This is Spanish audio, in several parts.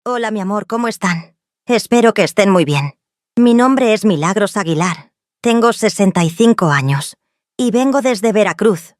Hola, mi amor, ¿cómo están? Espero que estén muy bien. Mi nombre es Milagros Aguilar. Tengo 65 años y vengo desde Veracruz,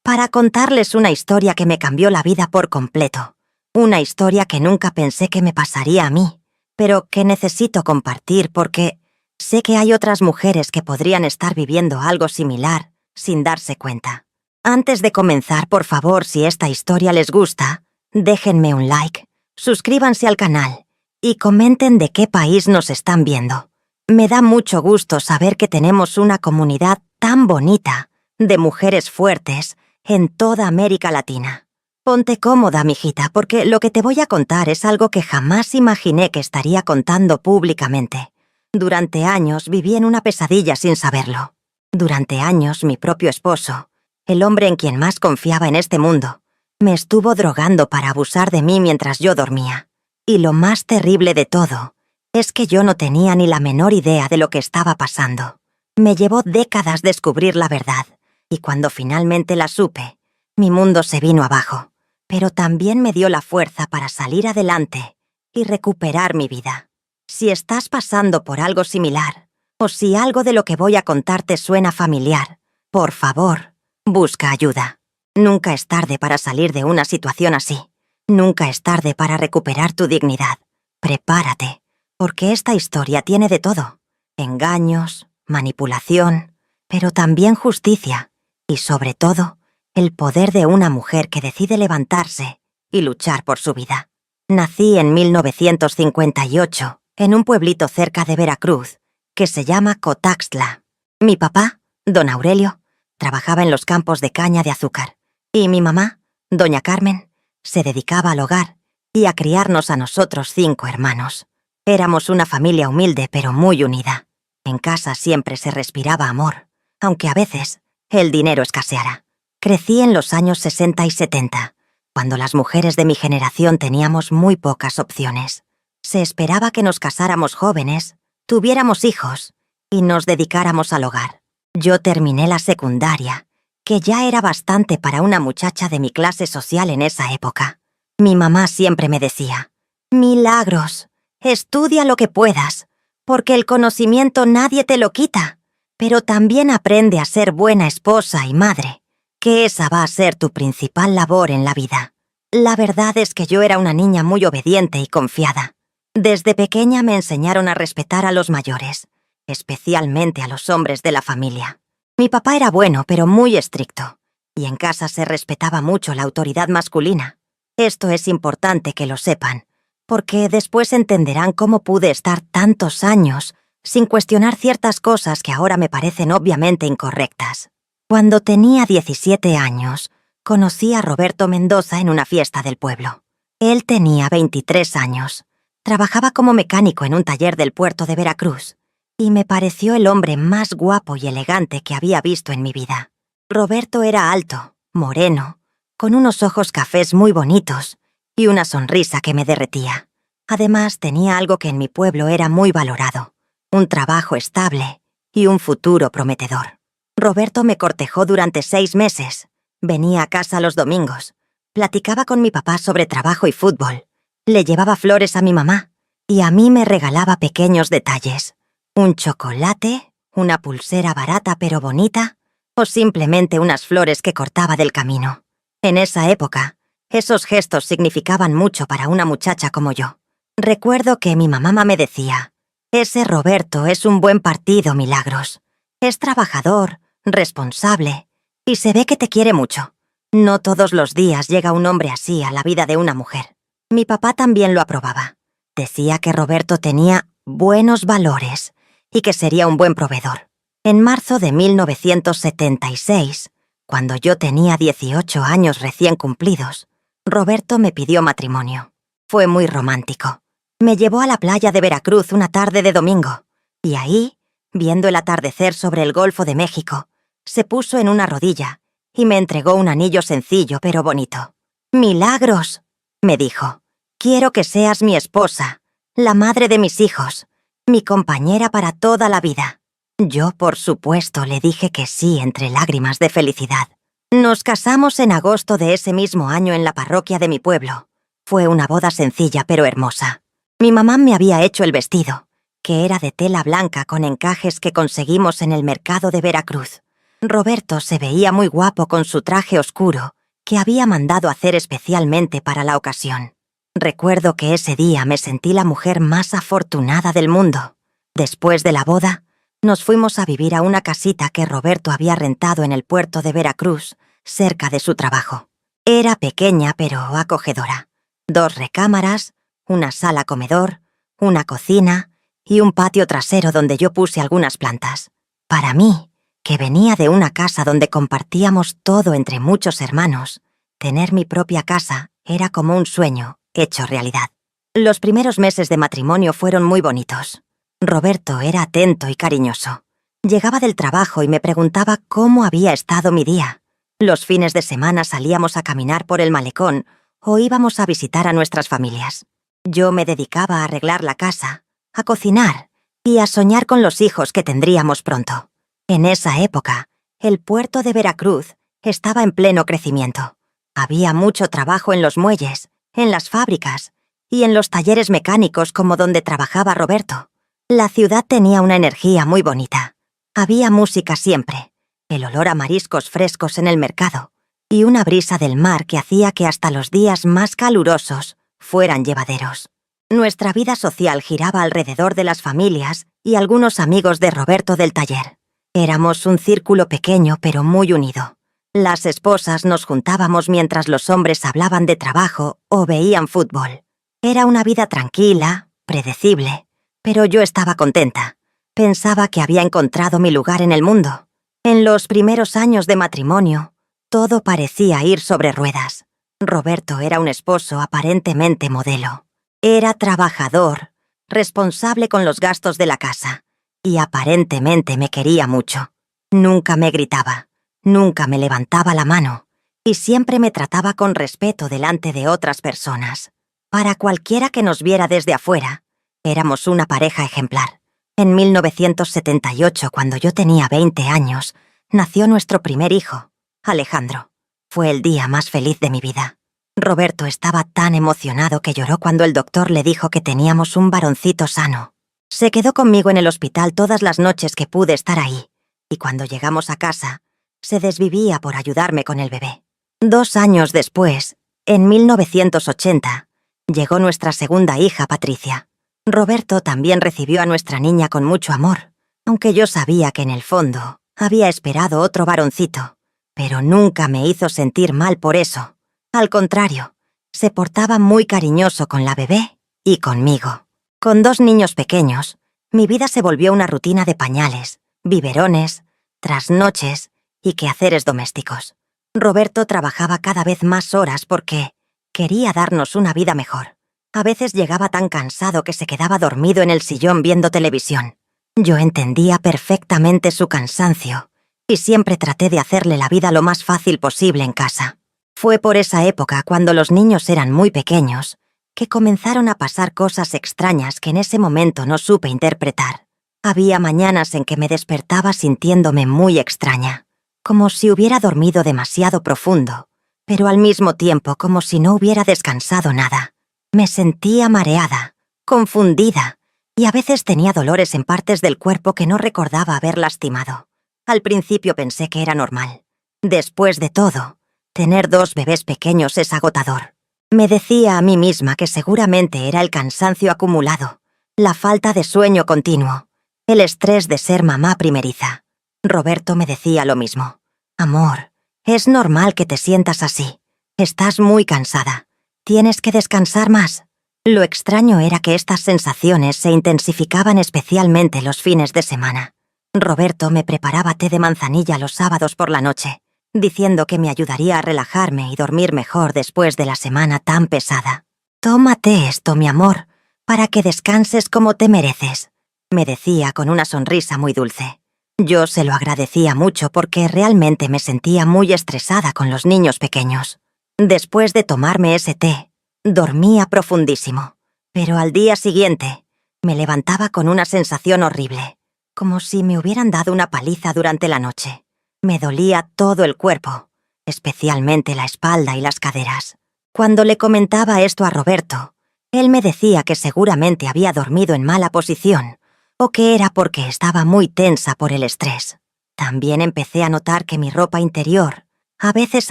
para contarles una historia que me cambió la vida por completo. Una historia que nunca pensé que me pasaría a mí, pero que necesito compartir porque sé que hay otras mujeres que podrían estar viviendo algo similar sin darse cuenta. Antes de comenzar, por favor, si esta historia les gusta, déjenme un like, suscríbanse al canal y comenten de qué país nos están viendo. Me da mucho gusto saber que tenemos una comunidad tan bonita de mujeres fuertes en toda América Latina. Ponte cómoda, mijita, porque lo que te voy a contar es algo que jamás imaginé que estaría contando públicamente. Durante años viví en una pesadilla sin saberlo. Durante años mi propio esposo, el hombre en quien más confiaba en este mundo, me estuvo drogando para abusar de mí mientras yo dormía. Y lo más terrible de todo es que yo no tenía ni la menor idea de lo que estaba pasando. Me llevó décadas descubrir la verdad, y cuando finalmente la supe, mi mundo se vino abajo. Pero también me dio la fuerza para salir adelante y recuperar mi vida. Si estás pasando por algo similar, o si algo de lo que voy a contar te suena familiar, por favor, busca ayuda. Nunca es tarde para salir de una situación así. Nunca es tarde para recuperar tu dignidad. Prepárate, porque esta historia tiene de todo. Engaños, manipulación, pero también justicia. Y sobre todo, el poder de una mujer que decide levantarse y luchar por su vida. Nací en 1958, en un pueblito cerca de Veracruz, que se llama Cotaxtla. Mi papá, don Aurelio, trabajaba en los campos de caña de azúcar. Y mi mamá, doña Carmen, se dedicaba al hogar y a criarnos a nosotros 5 hermanos. Éramos una familia humilde pero muy unida. En casa siempre se respiraba amor, aunque a veces el dinero escaseara. Crecí en los años 60 y 70, cuando las mujeres de mi generación teníamos muy pocas opciones. Se esperaba que nos casáramos jóvenes, tuviéramos hijos y nos dedicáramos al hogar. Yo terminé la secundaria, que ya era bastante para una muchacha de mi clase social en esa época. Mi mamá siempre me decía: Milagros, estudia lo que puedas, porque el conocimiento nadie te lo quita, pero también aprende a ser buena esposa y madre, que esa va a ser tu principal labor en la vida. La verdad es que yo era una niña muy obediente y confiada. Desde pequeña me enseñaron a respetar a los mayores, especialmente a los hombres de la familia. Mi papá era bueno, pero muy estricto, y en casa se respetaba mucho la autoridad masculina. Esto es importante que lo sepan, porque después entenderán cómo pude estar tantos años sin cuestionar ciertas cosas que ahora me parecen obviamente incorrectas. Cuando tenía 17 años, conocí a Roberto Mendoza en una fiesta del pueblo. Él tenía 23 años. Trabajaba como mecánico en un taller del puerto de Veracruz, y me pareció el hombre más guapo y elegante que había visto en mi vida. Roberto era alto, moreno, con unos ojos cafés muy bonitos y una sonrisa que me derretía. Además, tenía algo que en mi pueblo era muy valorado: un trabajo estable y un futuro prometedor. Roberto me cortejó durante 6 meses. Venía a casa los domingos, platicaba con mi papá sobre trabajo y fútbol, le llevaba flores a mi mamá y a mí me regalaba pequeños detalles: un chocolate, una pulsera barata pero bonita, o simplemente unas flores que cortaba del camino. En esa época, esos gestos significaban mucho para una muchacha como yo. Recuerdo que mi mamá me decía: ese Roberto es un buen partido, Milagros. Es trabajador, responsable, y se ve que te quiere mucho. No todos los días llega un hombre así a la vida de una mujer. Mi papá también lo aprobaba. Decía que Roberto tenía buenos valores y que sería un buen proveedor. En marzo de 1976, cuando yo tenía 18 años recién cumplidos, Roberto me pidió matrimonio. Fue muy romántico. Me llevó a la playa de Veracruz una tarde de domingo, y ahí, viendo el atardecer sobre el Golfo de México, se puso en una rodilla y me entregó un anillo sencillo pero bonito. «Milagros», me dijo, «quiero que seas mi esposa, la madre de mis hijos, mi compañera para toda la vida». Yo, por supuesto, le dije que sí entre lágrimas de felicidad. Nos casamos en agosto de ese mismo año en la parroquia de mi pueblo. Fue una boda sencilla pero hermosa. Mi mamá me había hecho el vestido, que era de tela blanca con encajes que conseguimos en el mercado de Veracruz. Roberto se veía muy guapo con su traje oscuro, que había mandado hacer especialmente para la ocasión. Recuerdo que ese día me sentí la mujer más afortunada del mundo. Después de la boda, nos fuimos a vivir a una casita que Roberto había rentado en el puerto de Veracruz, cerca de su trabajo. Era pequeña pero acogedora. 2 recámaras, una sala comedor, una cocina y un patio trasero donde yo puse algunas plantas. Para mí, que venía de una casa donde compartíamos todo entre muchos hermanos, tener mi propia casa era como un sueño hecho realidad. Los primeros meses de matrimonio fueron muy bonitos. Roberto era atento y cariñoso. Llegaba del trabajo y me preguntaba cómo había estado mi día. Los fines de semana salíamos a caminar por el malecón o íbamos a visitar a nuestras familias. Yo me dedicaba a arreglar la casa, a cocinar y a soñar con los hijos que tendríamos pronto. En esa época, el puerto de Veracruz estaba en pleno crecimiento. Había mucho trabajo en los muelles, en las fábricas y en los talleres mecánicos como donde trabajaba Roberto. La ciudad tenía una energía muy bonita. Había música siempre, el olor a mariscos frescos en el mercado y una brisa del mar que hacía que hasta los días más calurosos fueran llevaderos. Nuestra vida social giraba alrededor de las familias y algunos amigos de Roberto del taller. Éramos un círculo pequeño pero muy unido. Las esposas nos juntábamos mientras los hombres hablaban de trabajo o veían fútbol. Era una vida tranquila, predecible, pero yo estaba contenta. Pensaba que había encontrado mi lugar en el mundo. En los primeros años de matrimonio, todo parecía ir sobre ruedas. Roberto era un esposo aparentemente modelo. Era trabajador, responsable con los gastos de la casa, y aparentemente me quería mucho. Nunca me gritaba, nunca me levantaba la mano, y siempre me trataba con respeto delante de otras personas. Para cualquiera que nos viera desde afuera, éramos una pareja ejemplar. En 1978, cuando yo tenía 20 años, nació nuestro primer hijo, Alejandro. Fue el día más feliz de mi vida. Roberto estaba tan emocionado que lloró cuando el doctor le dijo que teníamos un varoncito sano. Se quedó conmigo en el hospital todas las noches que pude estar ahí, y cuando llegamos a casa, se desvivía por ayudarme con el bebé. 2 años después, en 1980, llegó nuestra segunda hija, Patricia. Roberto también recibió a nuestra niña con mucho amor, aunque yo sabía que en el fondo había esperado otro varoncito, pero nunca me hizo sentir mal por eso. Al contrario, se portaba muy cariñoso con la bebé y conmigo. Con 2 niños pequeños, mi vida se volvió una rutina de pañales, biberones, trasnoches y quehaceres domésticos. Roberto trabajaba cada vez más horas porque quería darnos una vida mejor. A veces llegaba tan cansado que se quedaba dormido en el sillón viendo televisión. Yo entendía perfectamente su cansancio y siempre traté de hacerle la vida lo más fácil posible en casa. Fue por esa época, cuando los niños eran muy pequeños, que comenzaron a pasar cosas extrañas que en ese momento no supe interpretar. Había mañanas en que me despertaba sintiéndome muy extraña, como si hubiera dormido demasiado profundo, pero al mismo tiempo como si no hubiera descansado nada. Me sentía mareada, confundida, y a veces tenía dolores en partes del cuerpo que no recordaba haber lastimado. Al principio pensé que era normal. Después de todo, tener 2 bebés pequeños es agotador. Me decía a mí misma que seguramente era el cansancio acumulado, la falta de sueño continuo, el estrés de ser mamá primeriza. Roberto me decía lo mismo. Amor, es normal que te sientas así. Estás muy cansada. Tienes que descansar más. Lo extraño era que estas sensaciones se intensificaban especialmente los fines de semana. Roberto me preparaba té de manzanilla los sábados por la noche, diciendo que me ayudaría a relajarme y dormir mejor después de la semana tan pesada. «Tómate esto, mi amor, para que descanses como te mereces», me decía con una sonrisa muy dulce. Yo se lo agradecía mucho porque realmente me sentía muy estresada con los niños pequeños. Después de tomarme ese té, dormía profundísimo, pero al día siguiente me levantaba con una sensación horrible, como si me hubieran dado una paliza durante la noche. Me dolía todo el cuerpo, especialmente la espalda y las caderas. Cuando le comentaba esto a Roberto, él me decía que seguramente había dormido en mala posición o que era porque estaba muy tensa por el estrés. También empecé a notar que mi ropa interior a veces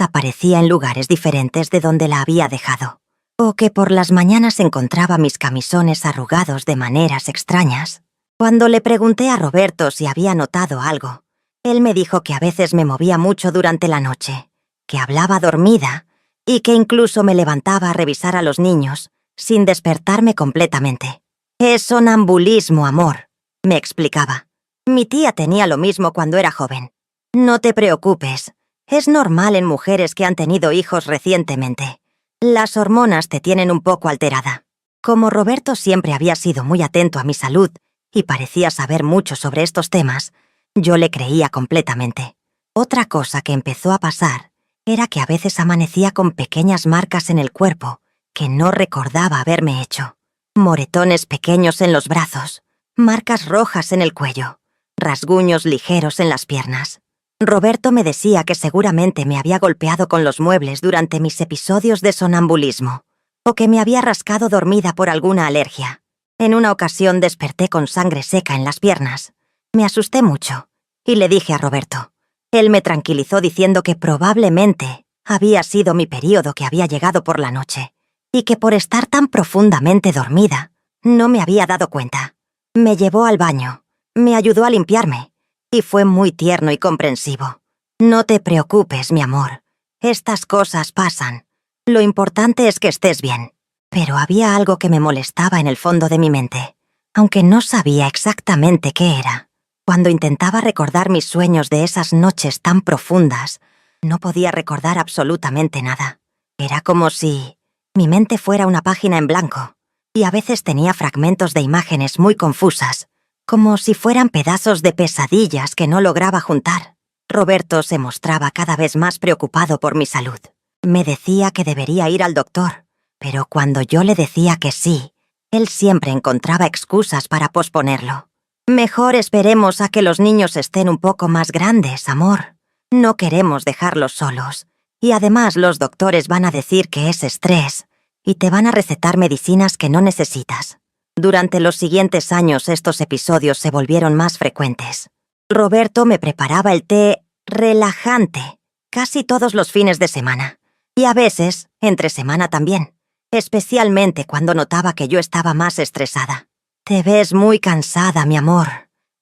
aparecía en lugares diferentes de donde la había dejado, o que por las mañanas encontraba mis camisones arrugados de maneras extrañas. Cuando le pregunté a Roberto si había notado algo, él me dijo que a veces me movía mucho durante la noche, que hablaba dormida y que incluso me levantaba a revisar a los niños sin despertarme completamente. Es sonambulismo, amor, me explicaba. Mi tía tenía lo mismo cuando era joven. No te preocupes, es normal en mujeres que han tenido hijos recientemente. Las hormonas te tienen un poco alterada. Como Roberto siempre había sido muy atento a mi salud y parecía saber mucho sobre estos temas, yo le creía completamente. Otra cosa que empezó a pasar era que a veces amanecía con pequeñas marcas en el cuerpo que no recordaba haberme hecho. Moretones pequeños en los brazos, marcas rojas en el cuello, rasguños ligeros en las piernas. Roberto me decía que seguramente me había golpeado con los muebles durante mis episodios de sonambulismo, o que me había rascado dormida por alguna alergia. En una ocasión desperté con sangre seca en las piernas. Me asusté mucho, y le dije a Roberto. Él me tranquilizó diciendo que probablemente había sido mi período que había llegado por la noche, y que por estar tan profundamente dormida, no me había dado cuenta. Me llevó al baño, me ayudó a limpiarme, y fue muy tierno y comprensivo. No te preocupes, mi amor. Estas cosas pasan. Lo importante es que estés bien. Pero había algo que me molestaba en el fondo de mi mente, aunque no sabía exactamente qué era. Cuando intentaba recordar mis sueños de esas noches tan profundas, no podía recordar absolutamente nada. Era como si mi mente fuera una página en blanco, y a veces tenía fragmentos de imágenes muy confusas, como si fueran pedazos de pesadillas que no lograba juntar. Roberto se mostraba cada vez más preocupado por mi salud. Me decía que debería ir al doctor, pero cuando yo le decía que sí, él siempre encontraba excusas para posponerlo. Mejor esperemos a que los niños estén un poco más grandes, amor. No queremos dejarlos solos. Y además los doctores van a decir que es estrés y te van a recetar medicinas que no necesitas. Durante los siguientes años estos episodios se volvieron más frecuentes. Roberto me preparaba el té relajante casi todos los fines de semana, y a veces entre semana también, especialmente cuando notaba que yo estaba más estresada. Te ves muy cansada, mi amor.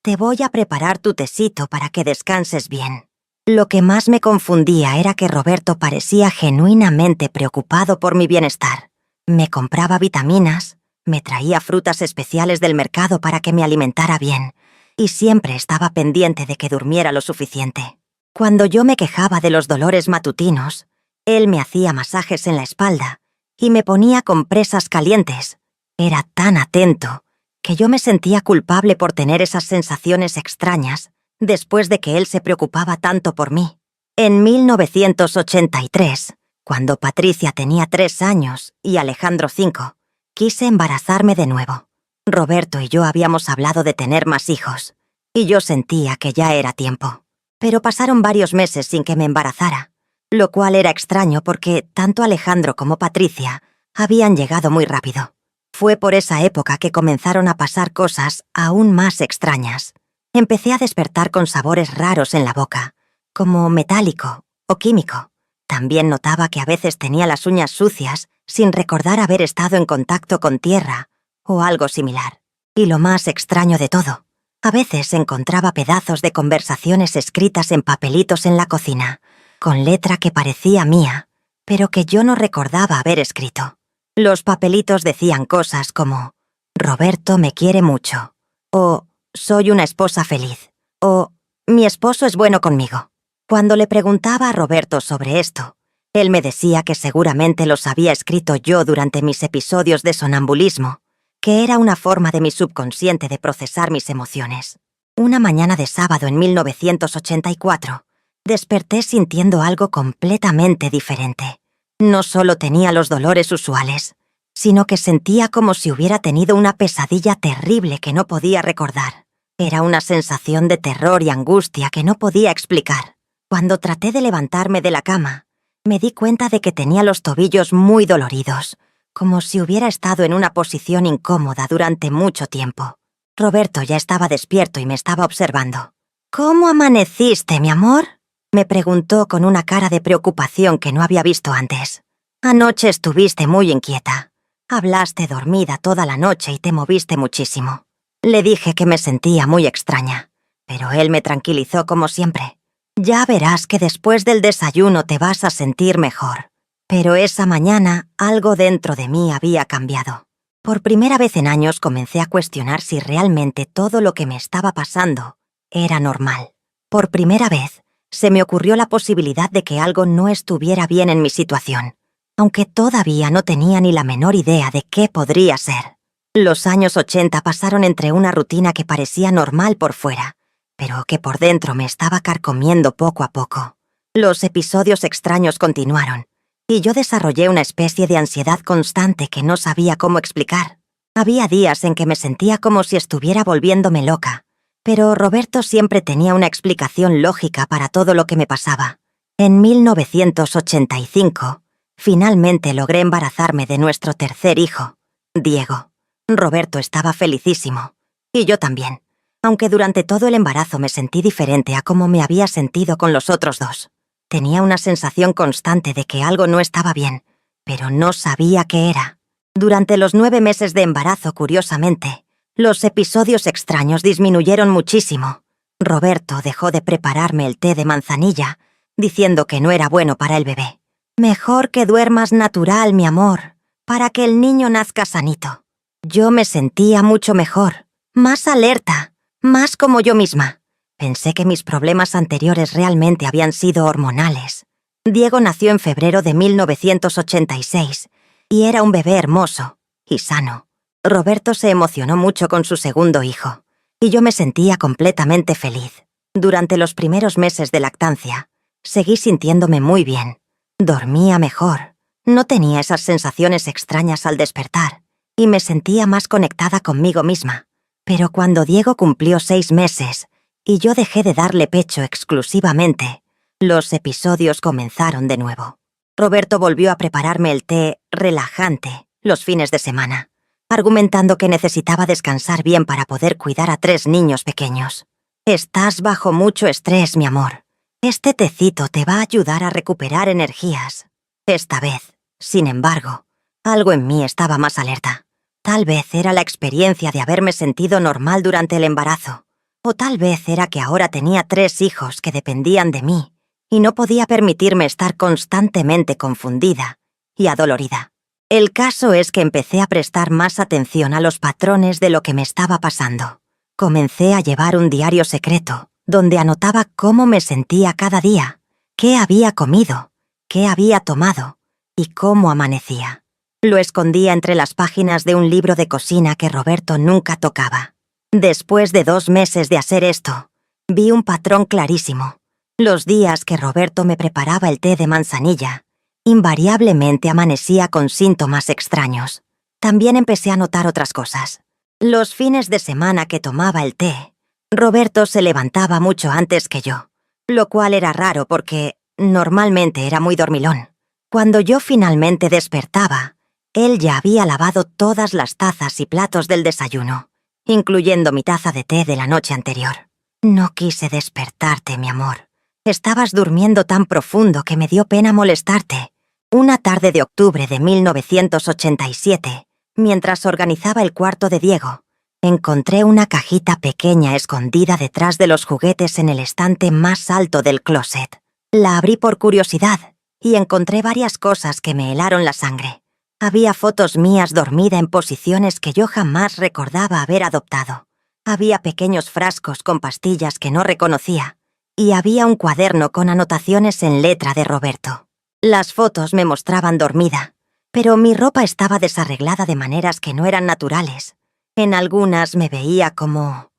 Te voy a preparar tu tecito para que descanses bien. Lo que más me confundía era que Roberto parecía genuinamente preocupado por mi bienestar. Me compraba vitaminas, me traía frutas especiales del mercado para que me alimentara bien, y siempre estaba pendiente de que durmiera lo suficiente. Cuando yo me quejaba de los dolores matutinos, él me hacía masajes en la espalda y me ponía compresas calientes. Era tan atento que yo me sentía culpable por tener esas sensaciones extrañas después de que él se preocupaba tanto por mí. En 1983, cuando Patricia tenía 3 años y Alejandro 5, quise embarazarme de nuevo. Roberto y yo habíamos hablado de tener más hijos, y yo sentía que ya era tiempo. Pero pasaron varios meses sin que me embarazara, lo cual era extraño porque tanto Alejandro como Patricia habían llegado muy rápido. Fue por esa época que comenzaron a pasar cosas aún más extrañas. Empecé a despertar con sabores raros en la boca, como metálico o químico. También notaba que a veces tenía las uñas sucias sin recordar haber estado en contacto con tierra o algo similar. Y lo más extraño de todo, a veces encontraba pedazos de conversaciones escritas en papelitos en la cocina, con letra que parecía mía, pero que yo no recordaba haber escrito. Los papelitos decían cosas como «Roberto me quiere mucho», o «Soy una esposa feliz», o «Mi esposo es bueno conmigo». Cuando le preguntaba a Roberto sobre esto, él me decía que seguramente los había escrito yo durante mis episodios de sonambulismo, que era una forma de mi subconsciente de procesar mis emociones. Una mañana de sábado en 1984, desperté sintiendo algo completamente diferente. No solo tenía los dolores usuales, sino que sentía como si hubiera tenido una pesadilla terrible que no podía recordar. Era una sensación de terror y angustia que no podía explicar. Cuando traté de levantarme de la cama, Me di cuenta de que tenía los tobillos muy doloridos, como si hubiera estado en una posición incómoda durante mucho tiempo. Roberto ya estaba despierto y me estaba observando. «¿Cómo amaneciste, mi amor?», me preguntó con una cara de preocupación que no había visto antes. «Anoche estuviste muy inquieta. Hablaste dormida toda la noche y te moviste muchísimo». Le dije que me sentía muy extraña, pero él me tranquilizó como siempre. «Ya verás que después del desayuno te vas a sentir mejor». Pero esa mañana algo dentro de mí había cambiado. Por primera vez en años comencé a cuestionar si realmente todo lo que me estaba pasando era normal. Por primera vez se me ocurrió la posibilidad de que algo no estuviera bien en mi situación, aunque todavía no tenía ni la menor idea de qué podría ser. Los años 80 pasaron entre una rutina que parecía normal por fuera, pero que por dentro me estaba carcomiendo poco a poco. Los episodios extraños continuaron, y yo desarrollé una especie de ansiedad constante que no sabía cómo explicar. Había días en que me sentía como si estuviera volviéndome loca, pero Roberto siempre tenía una explicación lógica para todo lo que me pasaba. En 1985, finalmente logré embarazarme de nuestro tercer hijo, Diego. Roberto estaba felicísimo, y yo también, aunque durante todo el embarazo me sentí diferente a cómo me había sentido con los otros dos. Tenía una sensación constante de que algo no estaba bien, pero no sabía qué era. Durante los 9 meses de embarazo, curiosamente, los episodios extraños disminuyeron muchísimo. Roberto dejó de prepararme el té de manzanilla, diciendo que no era bueno para el bebé. «Mejor que duermas natural, mi amor, para que el niño nazca sanito». Yo me sentía mucho mejor, más alerta, más como yo misma. Pensé que mis problemas anteriores realmente habían sido hormonales. Diego nació en febrero de 1986 y era un bebé hermoso y sano. Roberto se emocionó mucho con su segundo hijo, y yo me sentía completamente feliz. Durante los primeros meses de lactancia, seguí sintiéndome muy bien. Dormía mejor, no tenía esas sensaciones extrañas al despertar, y me sentía más conectada conmigo misma. Pero cuando Diego cumplió 6 meses, y yo dejé de darle pecho exclusivamente, los episodios comenzaron de nuevo. Roberto volvió a prepararme el té relajante los fines de semana, argumentando que necesitaba descansar bien para poder cuidar a 3 niños pequeños. «Estás bajo mucho estrés, mi amor. Este tecito te va a ayudar a recuperar energías». Esta vez, sin embargo, algo en mí estaba más alerta. Tal vez era la experiencia de haberme sentido normal durante el embarazo, o tal vez era que ahora tenía 3 hijos que dependían de mí y no podía permitirme estar constantemente confundida y adolorida. El caso es que empecé a prestar más atención a los patrones de lo que me estaba pasando. Comencé a llevar un diario secreto, donde anotaba cómo me sentía cada día, qué había comido, qué había tomado y cómo amanecía. Lo escondía entre las páginas de un libro de cocina que Roberto nunca tocaba. Después de 2 meses de hacer esto, vi un patrón clarísimo. Los días que Roberto me preparaba el té de manzanilla, invariablemente amanecía con síntomas extraños. También empecé a notar otras cosas. Los fines de semana que tomaba el té, Roberto se levantaba mucho antes que yo, lo cual era raro porque normalmente era muy dormilón. Cuando yo finalmente despertaba, él ya había lavado todas las tazas y platos del desayuno, incluyendo mi taza de té de la noche anterior. No quise despertarte, mi amor. Estabas durmiendo tan profundo que me dio pena molestarte. Una tarde de octubre de 1987, mientras organizaba el cuarto de Diego, encontré una cajita pequeña escondida detrás de los juguetes en el estante más alto del closet. La abrí por curiosidad y encontré varias cosas que me helaron la sangre. Había fotos mías dormida en posiciones que yo jamás recordaba haber adoptado. Había pequeños frascos con pastillas que no reconocía, y había un cuaderno con anotaciones en letra de Roberto. Las fotos me mostraban dormida, pero mi ropa estaba desarreglada de maneras que no eran naturales. En algunas me veía como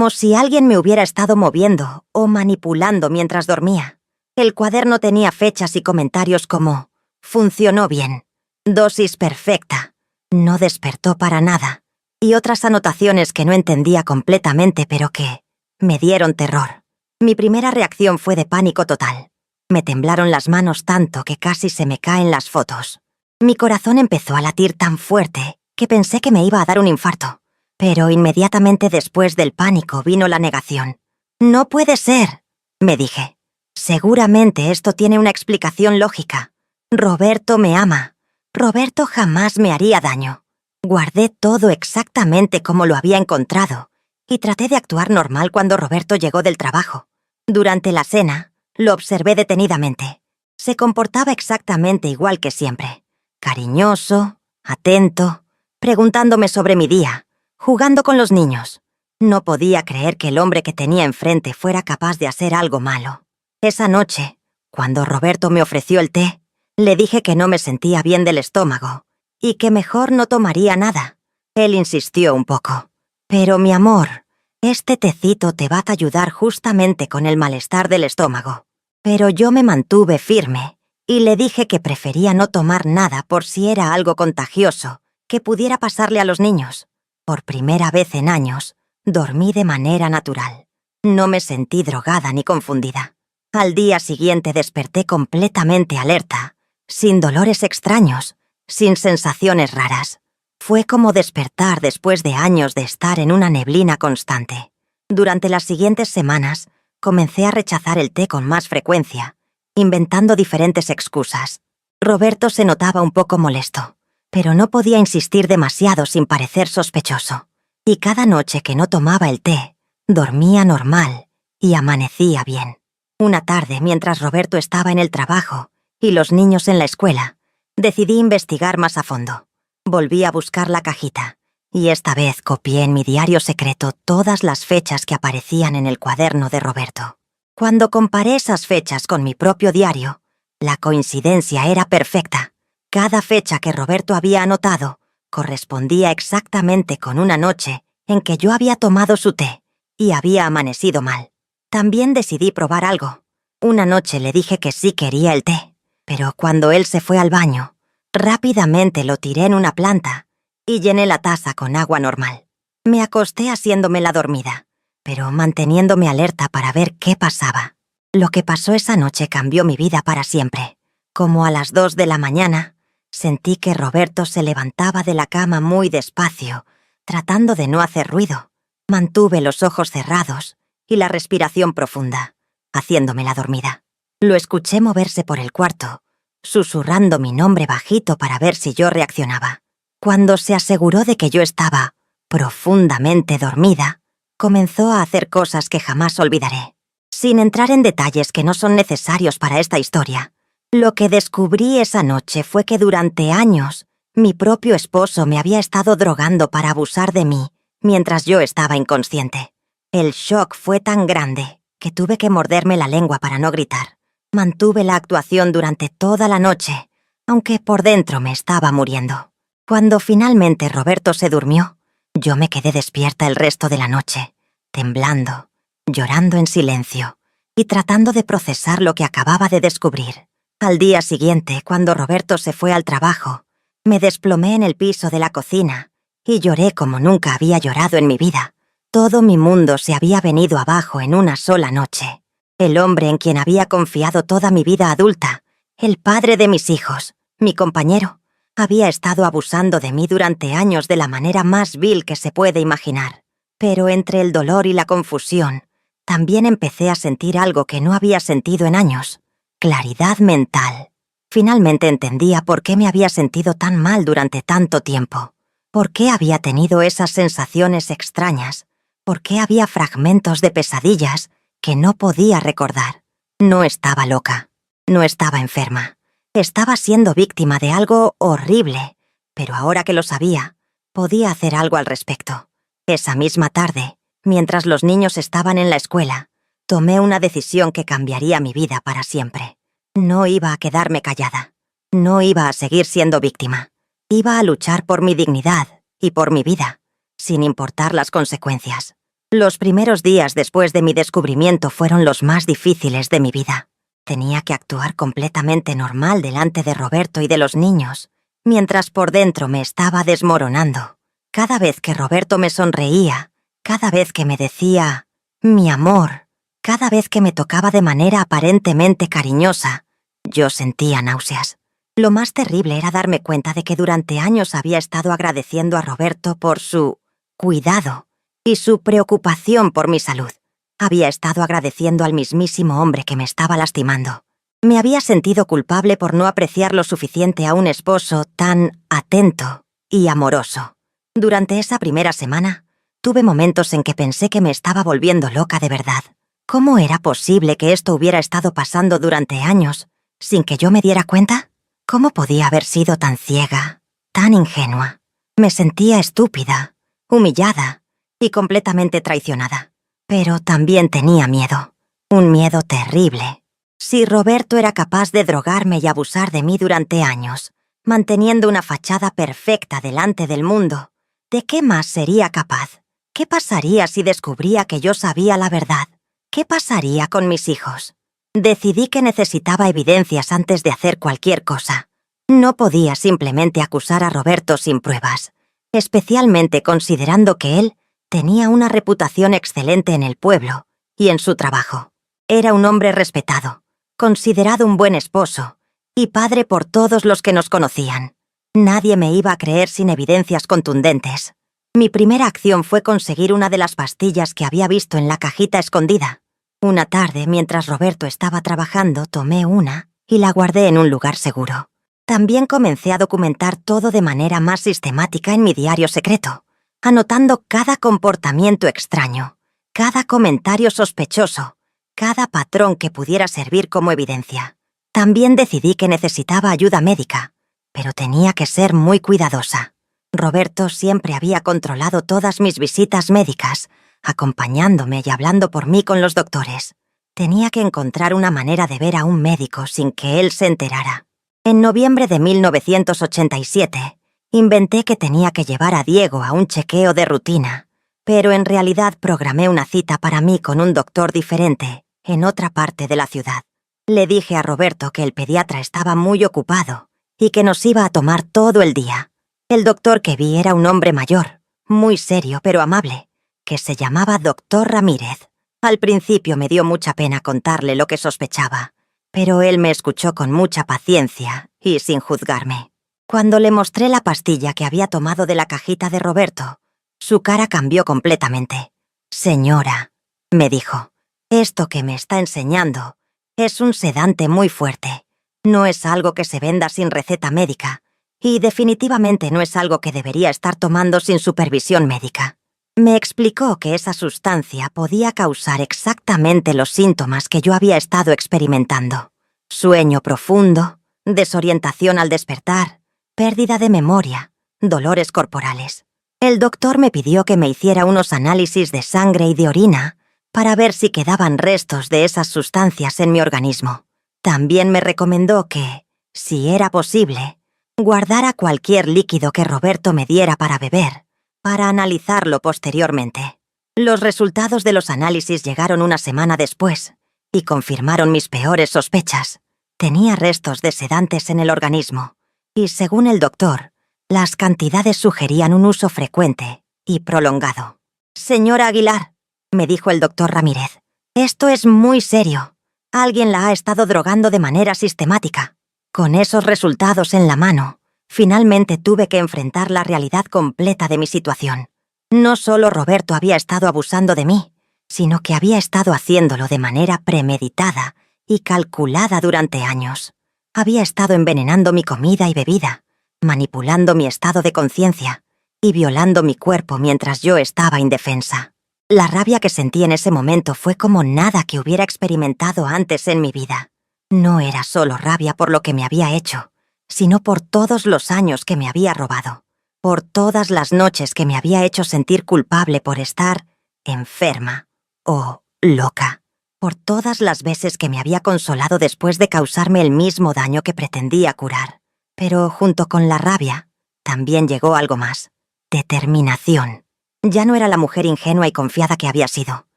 si alguien me hubiera estado moviendo o manipulando mientras dormía. El cuaderno tenía fechas y comentarios como: «Funcionó bien», «Dosis perfecta», «No despertó para nada», y otras anotaciones que no entendía completamente pero que me dieron terror. Mi primera reacción fue de pánico total. Me temblaron las manos tanto que casi se me caen las fotos. Mi corazón empezó a latir tan fuerte que pensé que me iba a dar un infarto. Pero inmediatamente después del pánico vino la negación. «No puede ser», me dije. «Seguramente esto tiene una explicación lógica. Roberto me ama. Roberto jamás me haría daño». Guardé todo exactamente como lo había encontrado y traté de actuar normal cuando Roberto llegó del trabajo. Durante la cena, lo observé detenidamente. Se comportaba exactamente igual que siempre. Cariñoso, atento, preguntándome sobre mi día, jugando con los niños. No podía creer que el hombre que tenía enfrente fuera capaz de hacer algo malo. Esa noche, cuando Roberto me ofreció el té, le dije que no me sentía bien del estómago y que mejor no tomaría nada. Él insistió un poco. «Pero mi amor, este tecito te va a ayudar justamente con el malestar del estómago». Pero yo me mantuve firme y le dije que prefería no tomar nada por si era algo contagioso que pudiera pasarle a los niños. Por primera vez en años, dormí de manera natural. No me sentí drogada ni confundida. Al día siguiente desperté completamente alerta, sin dolores extraños, sin sensaciones raras. Fue como despertar después de años de estar en una neblina constante. Durante las siguientes semanas, comencé a rechazar el té con más frecuencia, inventando diferentes excusas. Roberto se notaba un poco molesto, pero no podía insistir demasiado sin parecer sospechoso. Y cada noche que no tomaba el té, dormía normal y amanecía bien. Una tarde, mientras Roberto estaba en el trabajo y los niños en la escuela, decidí investigar más a fondo. Volví a buscar la cajita, y esta vez copié en mi diario secreto todas las fechas que aparecían en el cuaderno de Roberto. Cuando comparé esas fechas con mi propio diario, la coincidencia era perfecta. Cada fecha que Roberto había anotado correspondía exactamente con una noche en que yo había tomado su té y había amanecido mal. También decidí probar algo. Una noche le dije que sí quería el té, pero cuando él se fue al baño, rápidamente lo tiré en una planta y llené la taza con agua normal. Me acosté haciéndome la dormida, pero manteniéndome alerta para ver qué pasaba. Lo que pasó esa noche cambió mi vida para siempre. Como a las 2 de la mañana, sentí que Roberto se levantaba de la cama muy despacio, tratando de no hacer ruido. Mantuve los ojos cerrados y la respiración profunda, haciéndome la dormida. Lo escuché moverse por el cuarto, susurrando mi nombre bajito para ver si yo reaccionaba. Cuando se aseguró de que yo estaba profundamente dormida, comenzó a hacer cosas que jamás olvidaré. Sin entrar en detalles que no son necesarios para esta historia, lo que descubrí esa noche fue que durante años mi propio esposo me había estado drogando para abusar de mí mientras yo estaba inconsciente. El shock fue tan grande que tuve que morderme la lengua para no gritar. Mantuve la actuación durante toda la noche, aunque por dentro me estaba muriendo. Cuando finalmente Roberto se durmió, yo me quedé despierta el resto de la noche, temblando, llorando en silencio y tratando de procesar lo que acababa de descubrir. Al día siguiente, cuando Roberto se fue al trabajo, me desplomé en el piso de la cocina y lloré como nunca había llorado en mi vida. Todo mi mundo se había venido abajo en una sola noche. El hombre en quien había confiado toda mi vida adulta, el padre de mis hijos, mi compañero, había estado abusando de mí durante años de la manera más vil que se puede imaginar. Pero entre el dolor y la confusión, también empecé a sentir algo que no había sentido en años: claridad mental. Finalmente entendía por qué me había sentido tan mal durante tanto tiempo. ¿Por qué había tenido esas sensaciones extrañas? ¿Por qué había fragmentos de pesadillas que no podía recordar? No estaba loca. No estaba enferma. Estaba siendo víctima de algo horrible, pero ahora que lo sabía, podía hacer algo al respecto. Esa misma tarde, mientras los niños estaban en la escuela, tomé una decisión que cambiaría mi vida para siempre. No iba a quedarme callada. No iba a seguir siendo víctima. Iba a luchar por mi dignidad y por mi vida, sin importar las consecuencias. Los primeros días después de mi descubrimiento fueron los más difíciles de mi vida. Tenía que actuar completamente normal delante de Roberto y de los niños, mientras por dentro me estaba desmoronando. Cada vez que Roberto me sonreía, cada vez que me decía «mi amor», cada vez que me tocaba de manera aparentemente cariñosa, yo sentía náuseas. Lo más terrible era darme cuenta de que durante años había estado agradeciendo a Roberto por su cuidado y su preocupación por mi salud. Había estado agradeciendo al mismísimo hombre que me estaba lastimando. Me había sentido culpable por no apreciar lo suficiente a un esposo tan atento y amoroso. Durante esa primera semana, tuve momentos en que pensé que me estaba volviendo loca de verdad. ¿Cómo era posible que esto hubiera estado pasando durante años sin que yo me diera cuenta? ¿Cómo podía haber sido tan ciega, tan ingenua? Me sentía estúpida, humillada y completamente traicionada. Pero también tenía miedo, un miedo terrible. Si Roberto era capaz de drogarme y abusar de mí durante años, manteniendo una fachada perfecta delante del mundo, ¿de qué más sería capaz? ¿Qué pasaría si descubría que yo sabía la verdad? ¿Qué pasaría con mis hijos? Decidí que necesitaba evidencias antes de hacer cualquier cosa. No podía simplemente acusar a Roberto sin pruebas, especialmente considerando que él tenía una reputación excelente en el pueblo y en su trabajo. Era un hombre respetado, considerado un buen esposo y padre por todos los que nos conocían. Nadie me iba a creer sin evidencias contundentes. Mi primera acción fue conseguir una de las pastillas que había visto en la cajita escondida. Una tarde, mientras Roberto estaba trabajando, tomé una y la guardé en un lugar seguro. También comencé a documentar todo de manera más sistemática en mi diario secreto, anotando cada comportamiento extraño, cada comentario sospechoso, cada patrón que pudiera servir como evidencia. También decidí que necesitaba ayuda médica, pero tenía que ser muy cuidadosa. Roberto siempre había controlado todas mis visitas médicas, acompañándome y hablando por mí con los doctores. Tenía que encontrar una manera de ver a un médico sin que él se enterara. En noviembre de 1987, inventé que tenía que llevar a Diego a un chequeo de rutina, pero en realidad programé una cita para mí con un doctor diferente, en otra parte de la ciudad. Le dije a Roberto que el pediatra estaba muy ocupado y que nos iba a tomar todo el día. El doctor que vi era un hombre mayor, muy serio pero amable, que se llamaba Dr. Ramírez. Al principio me dio mucha pena contarle lo que sospechaba, pero él me escuchó con mucha paciencia y sin juzgarme. Cuando le mostré la pastilla que había tomado de la cajita de Roberto, su cara cambió completamente. «Señora», me dijo, «esto que me está enseñando es un sedante muy fuerte. No es algo que se venda sin receta médica y definitivamente no es algo que debería estar tomando sin supervisión médica». Me explicó que esa sustancia podía causar exactamente los síntomas que yo había estado experimentando: sueño profundo, desorientación al despertar, pérdida de memoria, dolores corporales. El doctor me pidió que me hiciera unos análisis de sangre y de orina para ver si quedaban restos de esas sustancias en mi organismo. También me recomendó que, si era posible, guardara cualquier líquido que Roberto me diera para beber, para analizarlo posteriormente. Los resultados de los análisis llegaron una semana después y confirmaron mis peores sospechas. Tenía restos de sedantes en el organismo y, según el doctor, las cantidades sugerían un uso frecuente y prolongado. «Señora Aguilar», me dijo el doctor Ramírez, «esto es muy serio. Alguien la ha estado drogando de manera sistemática». Con esos resultados en la mano, finalmente tuve que enfrentar la realidad completa de mi situación. No solo Roberto había estado abusando de mí, sino que había estado haciéndolo de manera premeditada y calculada durante años. Había estado envenenando mi comida y bebida, manipulando mi estado de conciencia y violando mi cuerpo mientras yo estaba indefensa. La rabia que sentí en ese momento fue como nada que hubiera experimentado antes en mi vida. No era solo rabia por lo que me había hecho, sino por todos los años que me había robado, por todas las noches que me había hecho sentir culpable por estar enferma o loca, por todas las veces que me había consolado después de causarme el mismo daño que pretendía curar. Pero junto con la rabia, también llegó algo más: determinación. Ya no era la mujer ingenua y confiada que había sido.